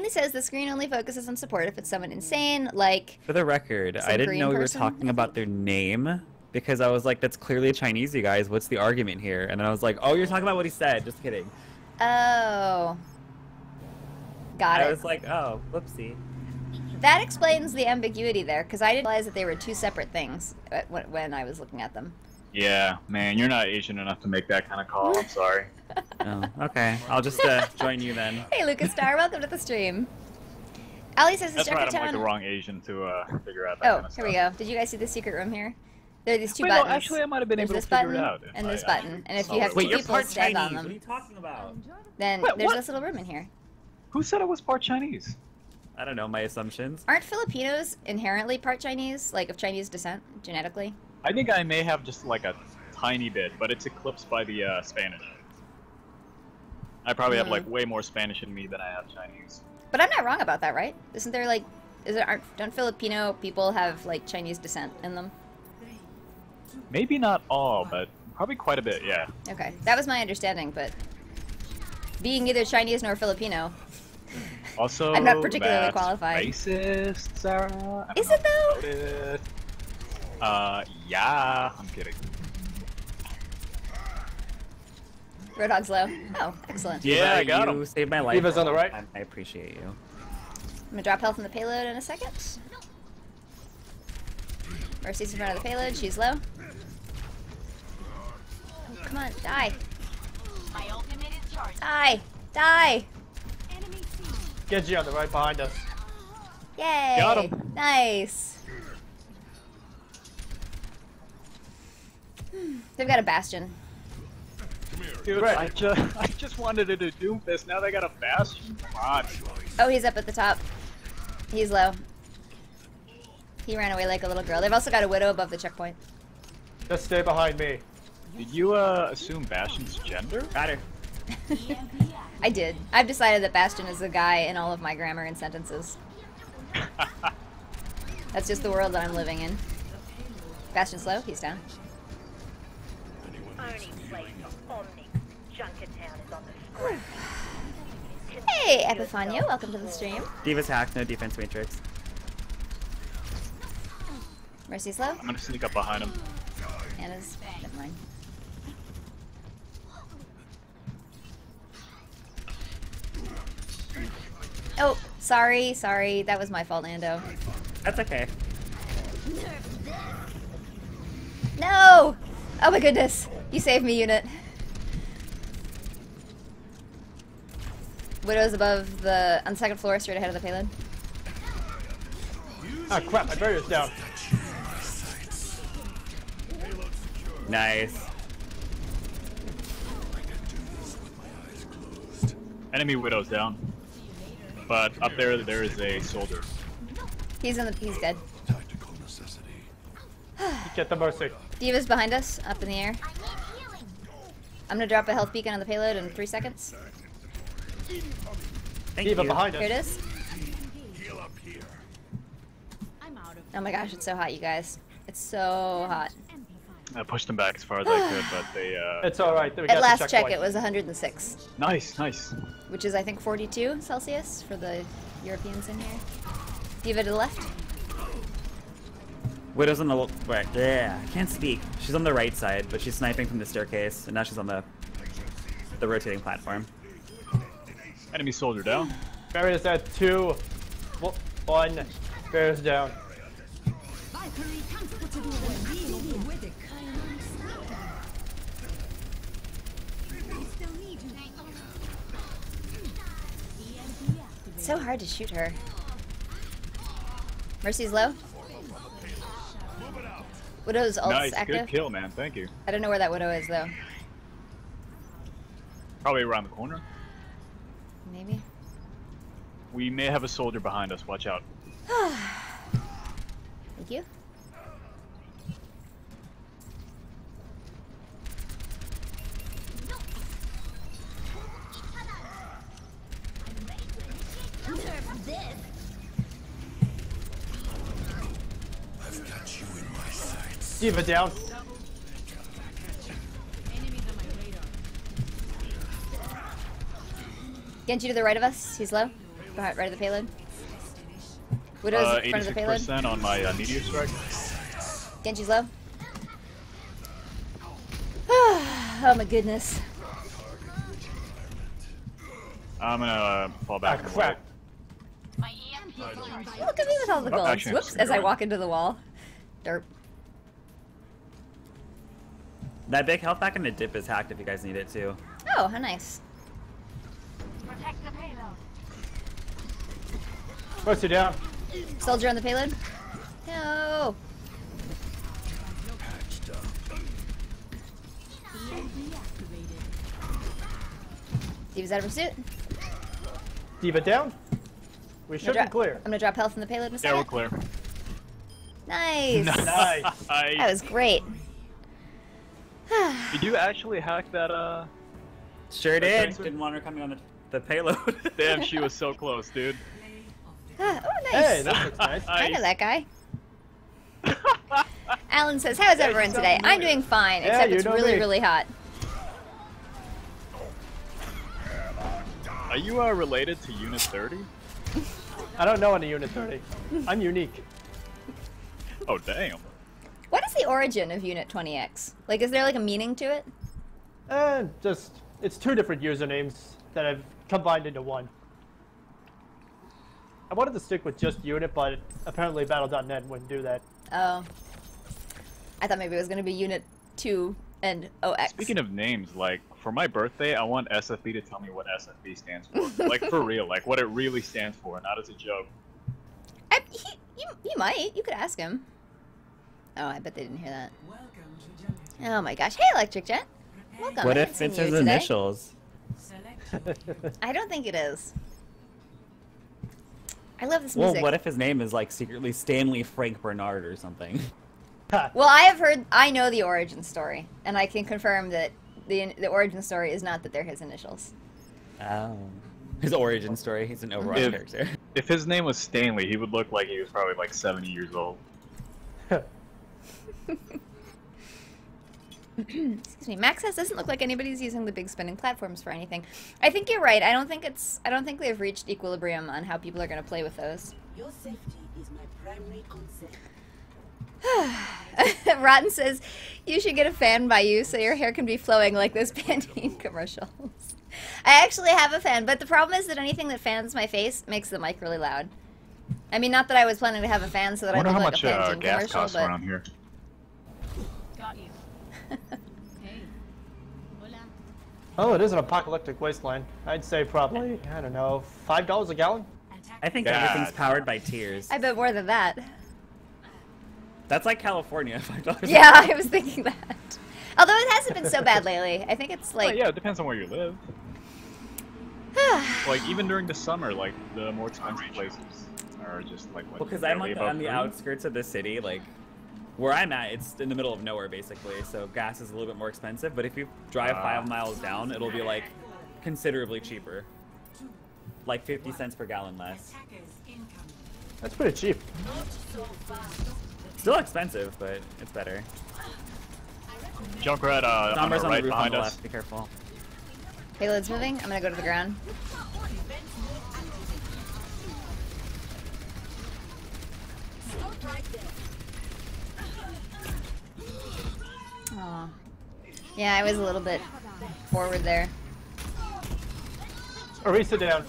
says the screen only focuses on support if it's someone insane, like... For the record, I didn't know we were talking about their name, because I was like, that's clearly a Chinese, you guys. What's the argument here? And then I was like, oh, you're talking about what he said. Just kidding. Oh. Got it. I was like, oh, whoopsie. That explains the ambiguity there, because I didn't realize that they were two separate things when I was looking at them. Yeah, man, you're not Asian enough to make that kind of call. I'm sorry. Oh, okay. I'll just join you then. Hey, Lucas Star, welcome to the stream. Ali says it's That's right, I'm like the wrong Asian to figure out that kind of stuff. Here we go. Did you guys see the secret room here? There are these two Wait, buttons. No, actually, I might have been able to figure it out. And this button. And if you have two people stand on them, what are you talking about? Then there's this little room in here. Who said I was part Chinese? I don't know, my assumptions. Aren't Filipinos inherently part Chinese, like of Chinese descent, genetically? I think I may have just like a tiny bit, but it's eclipsed by the Spanish. I probably have like way more Spanish in me than I have Chinese. But I'm not wrong about that, right? Isn't there like, don't Filipino people have like Chinese descent in them? Maybe not all, but probably quite a bit, yeah. Okay, that was my understanding, but being neither Chinese nor Filipino, also, I'm not particularly qualified. Racist, Sarah. Is it though? Yeah, I'm kidding. Roadhog's low. Oh, excellent. Yeah, I got him. You saved my life. Diva's on the right. I appreciate you. I'm gonna drop health in the payload in a second. Mercy's in front of the payload. She's low. Oh, come on, die. My ultimate is charged. Die. Die. Genji on the right behind us. Yay. Got him. Nice. They've got a Bastion. Dude, I just wanted to do Doomfist. Now they got a Bastion. Come on. Oh, he's up at the top. He's low. He ran away like a little girl. They've also got a Widow above the checkpoint. Just stay behind me. Did you assume Bastion's gender? Got her. I did. I've decided that Bastion is a guy in all of my grammar and sentences. That's just the world that I'm living in. Bastion's low. He's down. Hey, Epifanio, welcome to the stream. Diva's hacked, no defense matrix. Mercy's low. I'm gonna sneak up behind him. Anna's, never mind. Oh, sorry, sorry. That was my fault, Ando. That's okay. No! Oh my goodness. You saved me, unit. Widow's above the... on the second floor, straight ahead of the payload. Ah, crap. My barrier's down. Nice. Enemy Widow's down. But up there is a soldier. He's dead. Get the Mercy. Diva's behind us, up in the air. I'm gonna drop a health beacon on the payload in 3 seconds. Thank Diva you. behind us. Here it is. Oh my gosh, it's so hot, you guys. It's so hot. I pushed them back as far as I could, but they. It's alright. At last check, it was 106. Nice, nice. Which is, I think, 42 Celsius for the Europeans in here. Diva to the left. Widow's on the right. Yeah, I can't speak. She's on the right side, but she's sniping from the staircase, and now she's on the rotating platform. Enemy soldier down. Barrier's at 2. 1. Barrier's down. It's so hard to shoot her. Mercy's low. Widow's ult's Nice, active. good kill, man. Thank you. I don't know where that Widow is, though. Probably around the corner. Maybe. We may have a soldier behind us. Watch out. Thank you. Diva down. Genji to the right of us. He's low. Right of the payload. Widow's in front of the payload. 86% on my meteor strike. Genji's low. Oh my goodness. I'm gonna fall back. Ah, crap. Look at me with all the golds. actually, Whoops, as I walk into the wall. Derp. That big health back in the dip is hacked if you guys need it too. Oh, how nice. Protect the payload. Mercy down. Soldier on the payload. No. Diva's out of pursuit. Diva down. We should be clear. I'm gonna drop health in the payload in a Yeah, second. we're clear. Nice. Nice. That was great. Did you actually hack that? Sure did. Didn't want her coming on the payload. Damn, she was so close, dude. Oh, nice. Hey, that looks nice. I know that guy. Alan says, "How is everyone today? I'm doing fine, Yeah, except you it's know really, me. really hot." Are you related to Unit 30? I don't know any Unit 30. I'm unique. Oh, damn. What is the origin of Unit 20X? Like, is there like a meaning to it? Just, it's 2 different usernames that I've combined into one. I wanted to stick with just Unit, but apparently Battle.net wouldn't do that. Oh. I thought maybe it was going to be Unit 2 and OX. Speaking of names, like, for my birthday, I want SFB to tell me what SFB stands for. Like, for real, like, what it really stands for, not as a joke. You might. You could ask him. Oh, I bet they didn't hear that. Oh my gosh. Hey, Electric Jet. Welcome. What I if haven't it's seen his you today. initials? I don't think it is. I love this Well, music. what if his name is like secretly Stanley Frank Bernard or something? Well, I know the origin story, and I can confirm that the origin story is not that they're his initials. Oh. His origin story. He's an Overwatch character. If his name was Stanley, he would look like he was probably like 70 years old. Excuse me. Max says doesn't look like anybody's using the big spending platforms for anything. I think you're right. I don't think they've reached equilibrium on how people are going to play with those. Your safety is my primary concern. Rotten says you should get a fan by you so your hair can be flowing like those Pantene commercials. I actually have a fan, but the problem is that anything that fans my face makes the mic really loud. I mean, not that I was planning to have a fan so that I wonder could how like much a Pantene gas commercial, costs but around here. Got you. Hey. Hola. Oh, it is an apocalyptic wasteland. I'd say probably, I don't know, $5 a gallon? I think God. everything's powered by tiers. I bet more than that. That's like California, $5. Yeah, I was thinking that. Although it hasn't been so bad lately. I think it's like... Oh, yeah, it depends on where you live. Like, even during the summer, like, the more expensive places are just, like, what, Because I'm barely like above on the free? outskirts of the city, like, where I'm at, it's in the middle of nowhere, basically, so gas is a little bit more expensive, but if you drive 5 miles down, it'll be, like, considerably cheaper. Like 50 cents per gallon less. That's pretty cheap. Still expensive, but it's better. Junkrat, on Sombra's the on right the roof on behind the us. left, be careful. Payload's moving. I'm gonna go to the ground. Aw. Yeah, I was a little bit forward there. Orisa down.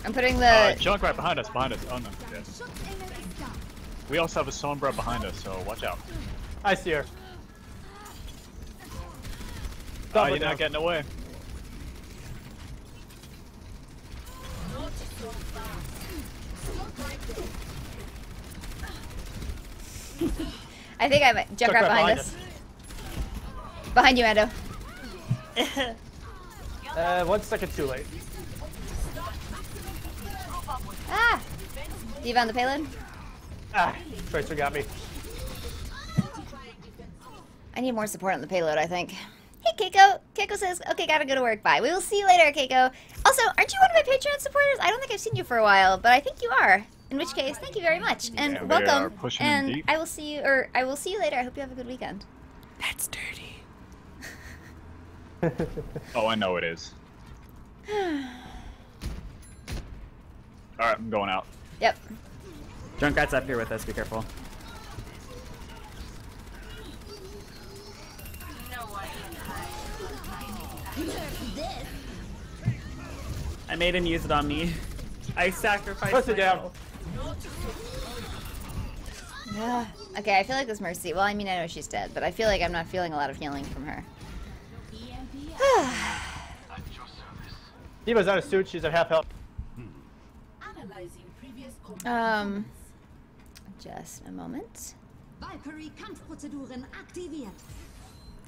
I'm putting the... Junkrat behind us, Oh, no. Yes. We also have a Sombra behind us, so watch out. I see her. You're not getting away. I think I'm Junkrat behind us. Behind you, Ando. 1 second too late. Ah! D.Va on the payload? Ah, Tracer got me. I need more support on the payload, I think. Hey, Keiko! Keiko says, okay, gotta go to work, bye. We will see you later, Keiko. Also, aren't you one of my Patreon supporters? I don't think I've seen you for a while, but I think you are. In which case, thank you very much, and Yeah, they are welcome. pushing in And deep. I will see you, later. I hope you have a good weekend. That's dirty. Oh, I know it is. Alright, I'm going out. Yep. Junkrat's up here with us, be careful. I made him use it on me. I sacrificed Press it down. myself. Okay, I feel like this Mercy. Well, I mean, I know she's dead, but I feel like I'm not feeling a lot of healing from her. D.Va's out of suit, she's at half health. Just a moment. Valkyrie Kampfprozeduren aktiviert.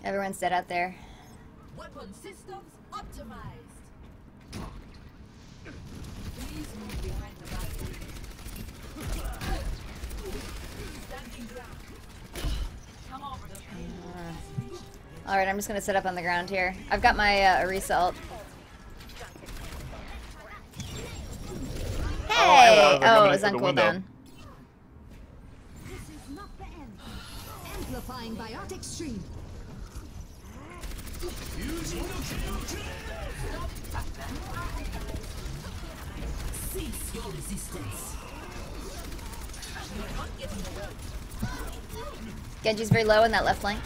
Everyone's dead out there. Weapon systems optimized. Please move behind the barrier. Standing ground. Come over the Alright, I'm just gonna sit up on the ground here. I've got my Orisa ult. Hey! Oh, it was on cooldown. This is not the end. Amplifying biotic stream. cease your resistance. Genji's very low in that left flank.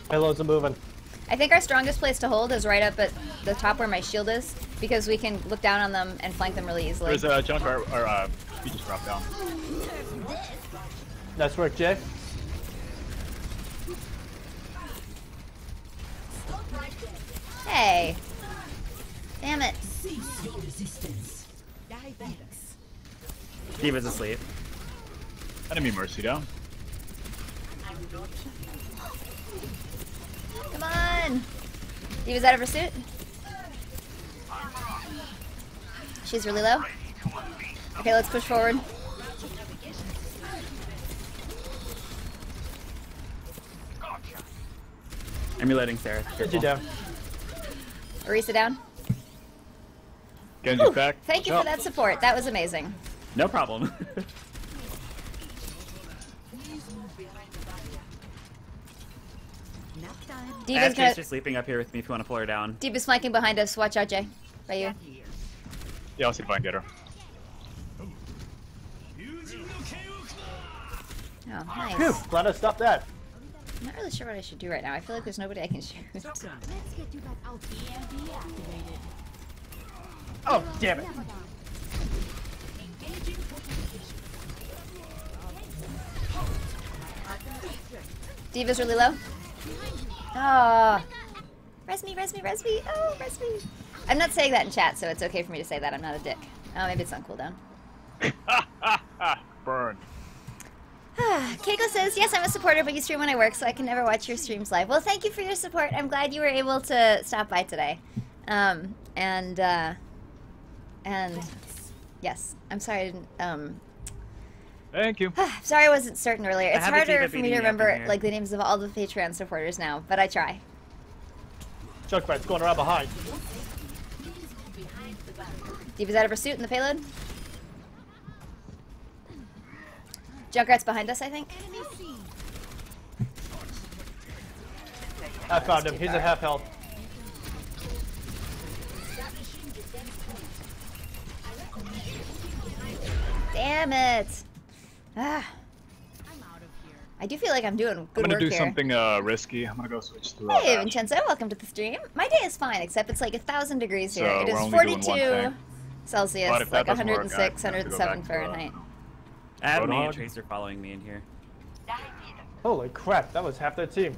Payloads are moving. I think our strongest place to hold is right up at the top where my shield is, because we can look down on them and flank them really easily. There's a Junker, or he just dropped down. Nice work, Jay. Hey! Damn it. D.Va's asleep. Enemy Mercy down. Come on! D.Va's out of her suit. She's really low. Okay, let's push forward. I'm reloading Sarah. Get you down. Orisa down. Genji's back. Thank you for that support. That was amazing. No problem. D.Va's Tracer's gonna... sleeping up here with me if you want to pull her down. D.Va's flanking behind us. Watch out, Jay. By you. Yeah, I'll see if I can get her. Oh, nice. Phew, glad I stopped that. I'm not really sure what I should do right now. I feel like there's nobody I can shoot. Let's get you back out. EMP activated. Oh, damn it. Diva's really low. Oh. Res me, res me, res me. Oh, res me. I'm not saying that in chat, so it's okay for me to say that. I'm not a dick. Oh, maybe it's on cooldown. Burn. Keiko says, yes, I'm a supporter, but you stream when I work, so I can never watch your streams live. Well, thank you for your support. I'm glad you were able to stop by today. And yes, I'm sorry I didn't, Thank you. sorry I wasn't certain earlier. It's have a harder Diva for me to beating me up in remember, here. like, the names of all the Patreon supporters now, but I try. Junkrat's going around behind. Diva's out of pursuit in the payload. Junkrat's behind us, I think. I found him. He's at half health. Damn it. Ah. I do feel like I'm doing good I'm gonna work do here. something risky. I'm gonna go switch to Hey, Ash. Vincenzo, welcome to the stream. My day is fine, except it's like 1,000 degrees here. So It is we're only doing one 42 thing. Celsius, But if like that doesn't work, 106, I have to go 107 back to, Fahrenheit. I have me and Roadhog? Tracer following me in here. Holy crap, that was half their team.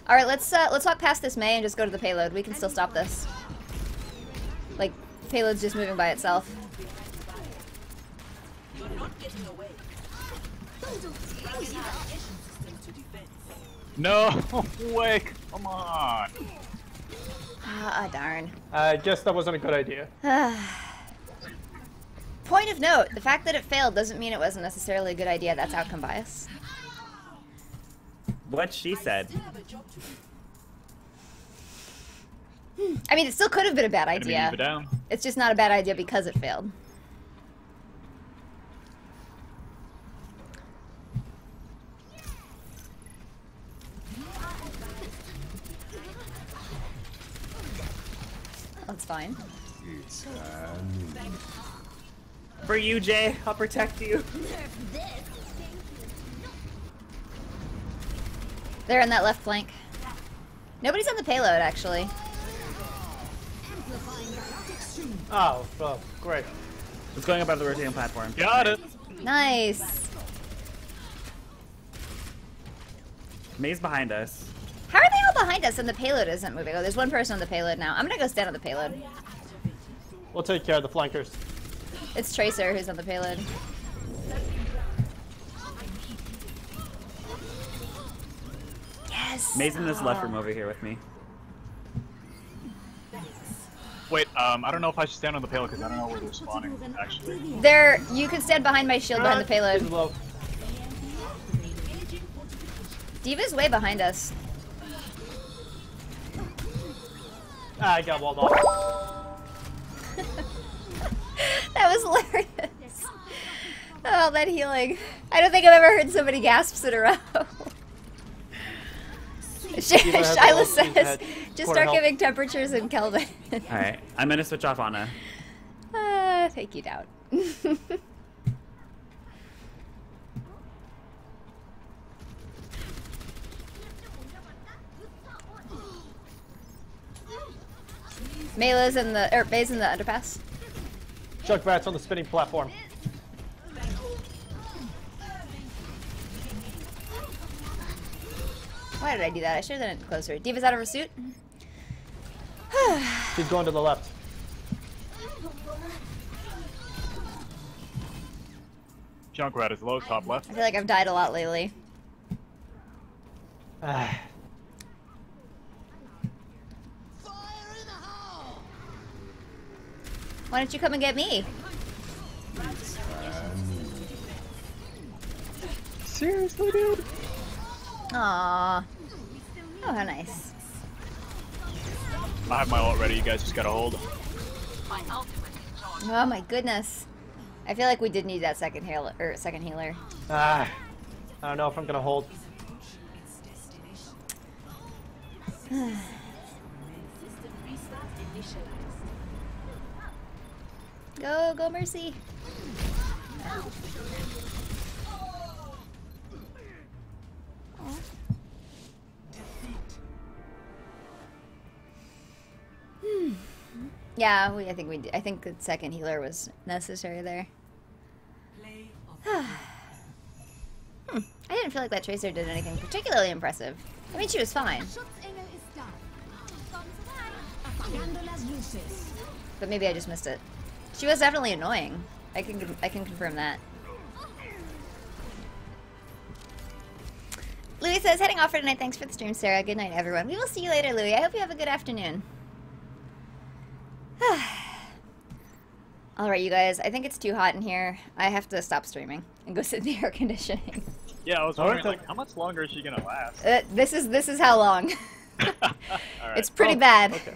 All right, let's walk past this May and just go to the payload. We can still stop this. Like, payload's just moving by itself. No way! Come on! Ah, darn. I guess that wasn't a good idea. Point of note, the fact that it failed doesn't mean it wasn't necessarily a good idea. That's outcome bias. What she said. I mean, it still could have been a bad Enemy idea. Diva down. It's just not a bad idea because it failed. That's fine. For you, Jay. I'll protect you. They're in that left flank. Nobody's on the payload, actually. Oh, great. It's going above the rotating platform. Got it! Nice. May's behind us. How are they all behind us and the payload isn't moving? Oh, there's one person on the payload now. I'm gonna go stand on the payload. We'll take care of the flankers. It's Tracer who's on the payload. Yes. May's in this left room over here with me. Wait, I don't know if I should stand on the payload because I don't know where they're spawning, actually. There, you can stand behind my shield behind the payload. He's low. Diva's way behind us. Ah, I got walled off. That was hilarious. Oh, that healing. I don't think I've ever heard somebody gasps in a row. Shyla says, just start giving temperatures in Kelvin. Alright, I'm gonna switch off Anna. Thank you, Doubt. Mayla's in the, May's in the underpass. Junkrat's on the spinning platform. Why did I do that? I should have done it closer. Diva's out of her suit. She's going to the left. Junkrat is low, top left. I feel like I've died a lot lately. Ah. Why don't you come and get me? Seriously, dude? Aww. Oh, how nice. I have my ult ready, you guys just gotta hold. Oh my goodness. I feel like we did need that second healer. Ah. I don't know if I'm gonna hold. Go, Mercy. Yeah, I think we did. I think the second healer was necessary there. I didn't feel like that Tracer did anything particularly impressive. I mean, she was fine. But maybe I just missed it. She was definitely annoying. I can confirm that. Louis says, heading off for tonight. Thanks for the stream, Sarah. Good night, everyone. We will see you later, Louis. I hope you have a good afternoon. Alright, you guys. I think it's too hot in here. I have to stop streaming and go sit in the air conditioning. Yeah, I was wondering, like, how much longer is she gonna last? This is how long. Right. It's pretty bad. Okay.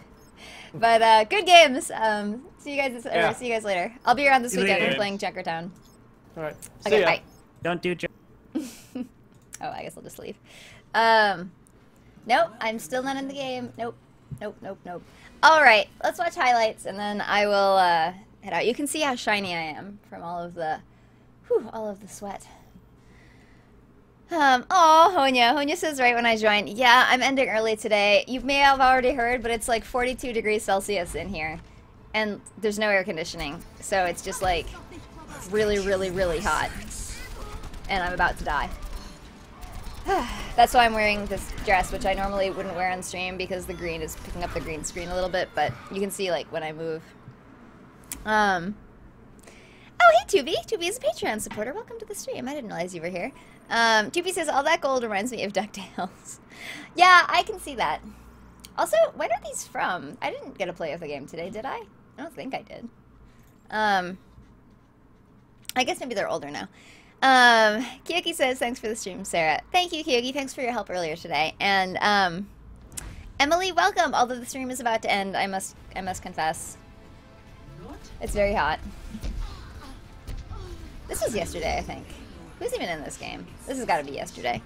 But good games. See you guys. See you guys later. I'll be around this weekend. We're playing Junkertown. All right. Okay. Bye. Don't do. Oh, I guess I'll just leave. Nope. I'm still not in the game. Nope. Nope. All right. Let's watch highlights, and then I will head out. You can see how shiny I am from all of the sweat. Oh, Honya says right when I joined. Yeah, I'm ending early today. You may have already heard, but it's like 42 degrees Celsius in here. And there's no air conditioning. So it's just like really, really, really hot. And I'm about to die. That's why I'm wearing this dress, which I normally wouldn't wear on stream because the green is picking up the green screen a little bit, but you can see like when I move. Oh, hey, Tubi. Tubi is a Patreon supporter. Welcome to the stream. I didn't realize you were here. Tubi says, all that gold reminds me of DuckTales. Yeah, I can see that. Also, when are these from? I didn't get to play with the game today, did I? I don't think I did. I guess maybe they're older now. Kyoki says, thanks for the stream, Sarah. Thank you, Kyoki. Thanks for your help earlier today. And, Emily, welcome. Although the stream is about to end, I must confess. It's very hot. This was yesterday, I think. Who's even in this game? This has got to be yesterday.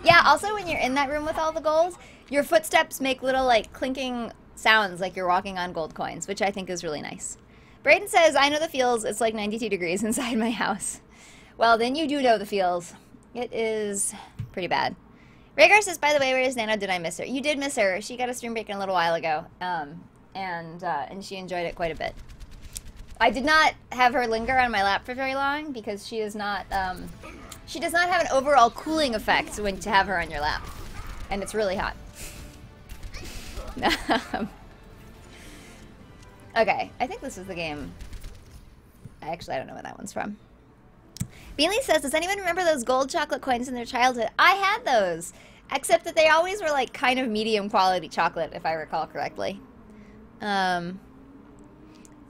Yeah, also when you're in that room with all the gold, your footsteps make little, like, clinking sounds like you're walking on gold coins, which I think is really nice. Brayden says, I know the feels. It's like 92 degrees inside my house. Well, then you do know the feels. It is pretty bad. Rhaegar says, by the way, where is Nano? Did I miss her? You did miss her. She got a stream break a little while ago, and she enjoyed it quite a bit. I did not have her linger on my lap for very long because she is not, she does not have an overall cooling effect when to have her on your lap. And it's really hot. Okay, I think this is the game. Actually, I don't know where that one's from. Beanley says, does anyone remember those gold chocolate coins in their childhood? I had those, except that they always were like kind of medium quality chocolate, if I recall correctly.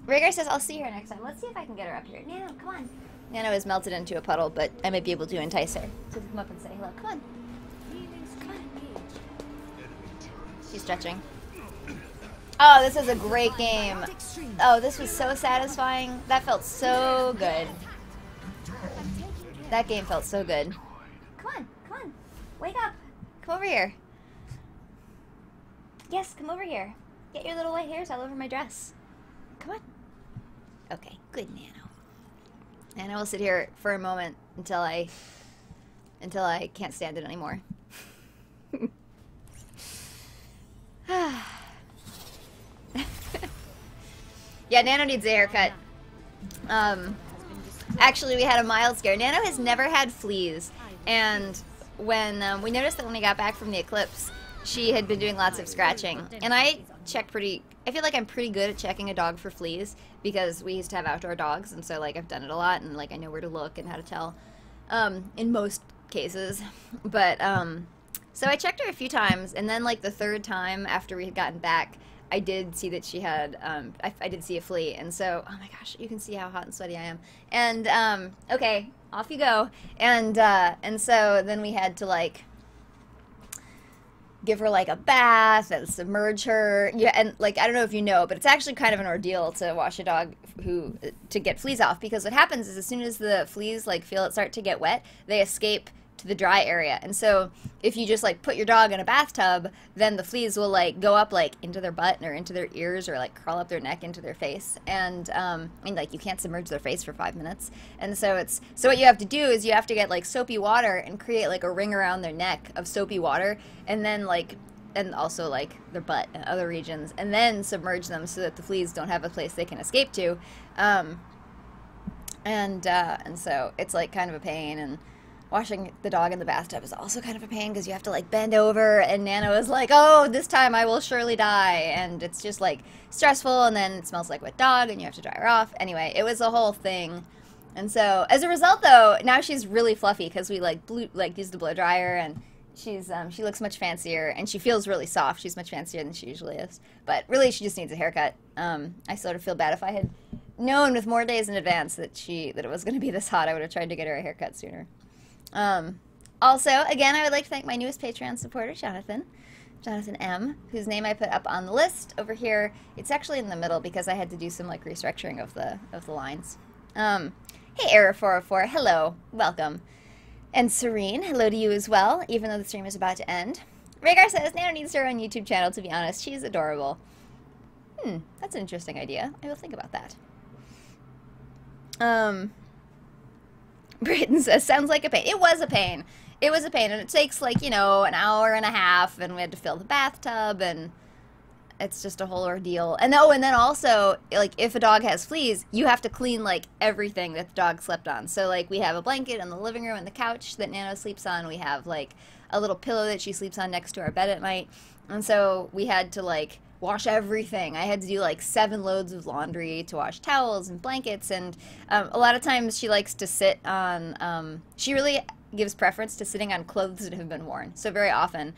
Rhaegar says, I'll see her next time. Let's see if I can get her up here. Nano, come on. Nano is melted into a puddle, but I might be able to entice her to come up and say hello. Come on. Come on. She's stretching. Oh, this is a great game. Oh, this was so satisfying. That felt so good. That game felt so good. Come on. Wake up. Come over here. Yes, come over here. Get your little white hairs all over my dress. Come on. Okay, good, Nano. And I will sit here for a moment until I can't stand it anymore. Yeah, Nano needs a haircut. Actually, we had a mild scare. Nano has never had fleas, and when we noticed that when we got back from the eclipse, she had been doing lots of scratching, and I feel like I'm pretty good at checking a dog for fleas because we used to have outdoor dogs, and so like I've done it a lot, and like I know where to look and how to tell in most cases. But so I checked her a few times, and then like the third time after we had gotten back, I did see that she had I did see a flea, and so oh my gosh, you can see how hot and sweaty I am. And okay, off you go. And so then we had to like give her like a bath and submerge her. Yeah, and like I don't know if you know, but it's actually kind of an ordeal to wash a dog to get fleas off, because what happens is as soon as the fleas like feel it start to get wet, they escape to the dry area. And so if you just like put your dog in a bathtub, then the fleas will like go up like into their butt or into their ears or like crawl up their neck into their face. And like you can't submerge their face for 5 minutes. And so what you have to do is you have to get like soapy water and create like a ring around their neck of soapy water, and then like and also like their butt and other regions, and then submerge them so that the fleas don't have a place they can escape to. And so it's like kind of a pain, and washing the dog in the bathtub is also kind of a pain because you have to like bend over, and Nano is like, oh, this time I will surely die, and it's just like stressful, and then it smells like wet dog and you have to dry her off. Anyway, it was a whole thing. And so as a result though, now she's really fluffy because we used the blow dryer, and she's she looks much fancier, and she feels really soft. She's much fancier than she usually is, but really she just needs a haircut. I sort of feel bad. If I had known with more days in advance that it was going to be this hot, I would have tried to get her a haircut sooner. Also, again, I would like to thank my newest Patreon supporter, Jonathan M., whose name I put up on the list over here. It's actually in the middle because I had to do some like restructuring of the lines. Hey, Error404, hello, welcome. And Serene, hello to you as well, even though the stream is about to end. Rhaegar says, Nano needs her own YouTube channel, to be honest. She's adorable. That's an interesting idea. I will think about that. Brayton says, sounds like a pain. It was a pain. It was a pain, and it takes, like, you know, an hour and a half, and we had to fill the bathtub, and it's just a whole ordeal. And then also, like, if a dog has fleas, you have to clean, like, everything that the dog slept on. So, like, we have a blanket in the living room and the couch that Nano sleeps on. We have, like, a little pillow that she sleeps on next to our bed at night. And so we had to, like, wash everything. I had to do like 7 loads of laundry to wash towels and blankets, and a lot of times she likes to sit on, she really gives preference to sitting on clothes that have been worn. So very often,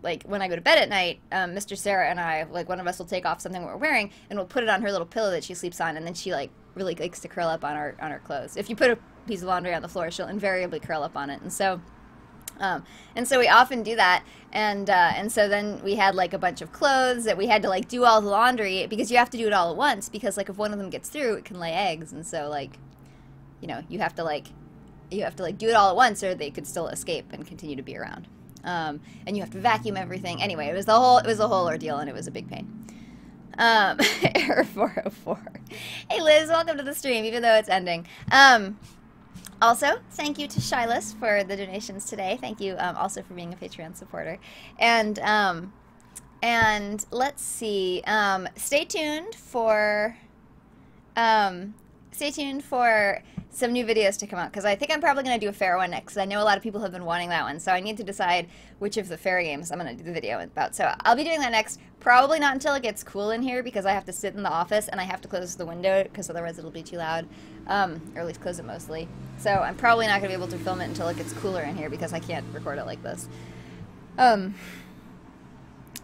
like when I go to bed at night, Mr. Sarah and I, like one of us will take off something we're wearing and we'll put it on her little pillow that she sleeps on, and then she like really likes to curl up on our clothes. If you put a piece of laundry on the floor, she'll invariably curl up on it. And so we often do that, and so then we had like a bunch of clothes that we had to like do all the laundry, because you have to do it all at once, because like if one of them gets through, it can lay eggs, and so like, you know, you have to do it all at once, or they could still escape and continue to be around. And you have to vacuum everything. Anyway, it was a whole ordeal, and it was a big pain. Error 404. Hey Liz, welcome to the stream, even though it's ending. Also, thank you to Shyless for the donations today. Thank you also for being a Patreon supporter. And let's see. Stay tuned for some new videos to come out, because I think I'm probably going to do a fair one next, because I know a lot of people have been wanting that one, so I need to decide which of the fair games I'm going to do the video about. So I'll be doing that next, probably not until it gets cool in here, because I have to sit in the office and I have to close the window, because otherwise it'll be too loud, or at least close it mostly. So I'm probably not going to be able to film it until it gets cooler in here, because I can't record it like this.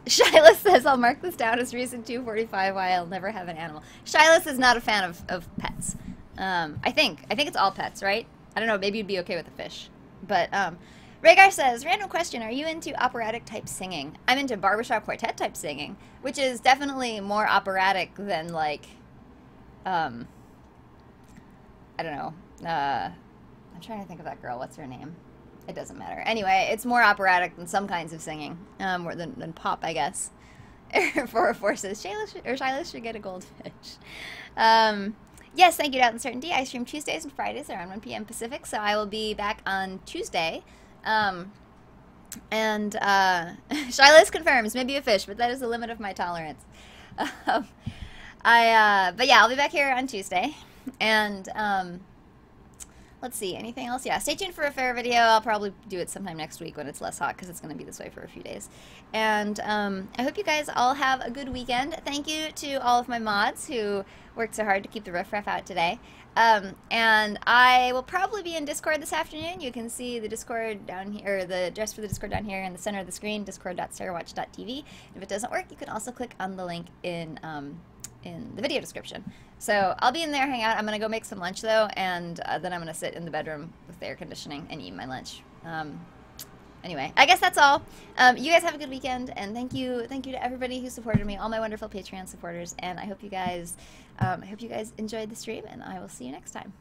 Shyless says, I'll mark this down as reason 245 why I'll never have an animal. Shyless is not a fan of pets. I think it's all pets, right? I don't know, maybe you'd be okay with a fish. But, Rhaegar says, random question, are you into operatic type singing? I'm into barbershop quartet type singing, which is definitely more operatic than, like, I don't know, I'm trying to think of that girl, what's her name? It doesn't matter. Anyway, it's more operatic than some kinds of singing, more than pop, I guess. 404 says, Shyless should get a goldfish. Yes, thank you to Out Uncertainty. I stream Tuesdays and Fridays around 1 p.m. Pacific, so I will be back on Tuesday. Shyless confirms, maybe a fish, but that is the limit of my tolerance. But yeah, I'll be back here on Tuesday. And, let's see, anything else? Yeah, stay tuned for a fair video. I'll probably do it sometime next week when it's less hot, because it's going to be this way for a few days. And I hope you guys all have a good weekend. Thank you to all of my mods who worked so hard to keep the riffraff out today. And I will probably be in Discord this afternoon. You can see the Discord down here, or the address for the Discord down here in the center of the screen, discord.sarahwatch.tv. If it doesn't work, you can also click on the link in the video description. So I'll be in there, hang out. I'm going to go make some lunch, though, and then I'm going to sit in the bedroom with the air conditioning and eat my lunch. Anyway, I guess that's all. You guys have a good weekend, and thank you to everybody who supported me, all my wonderful Patreon supporters, and I hope you guys enjoyed the stream, and I will see you next time.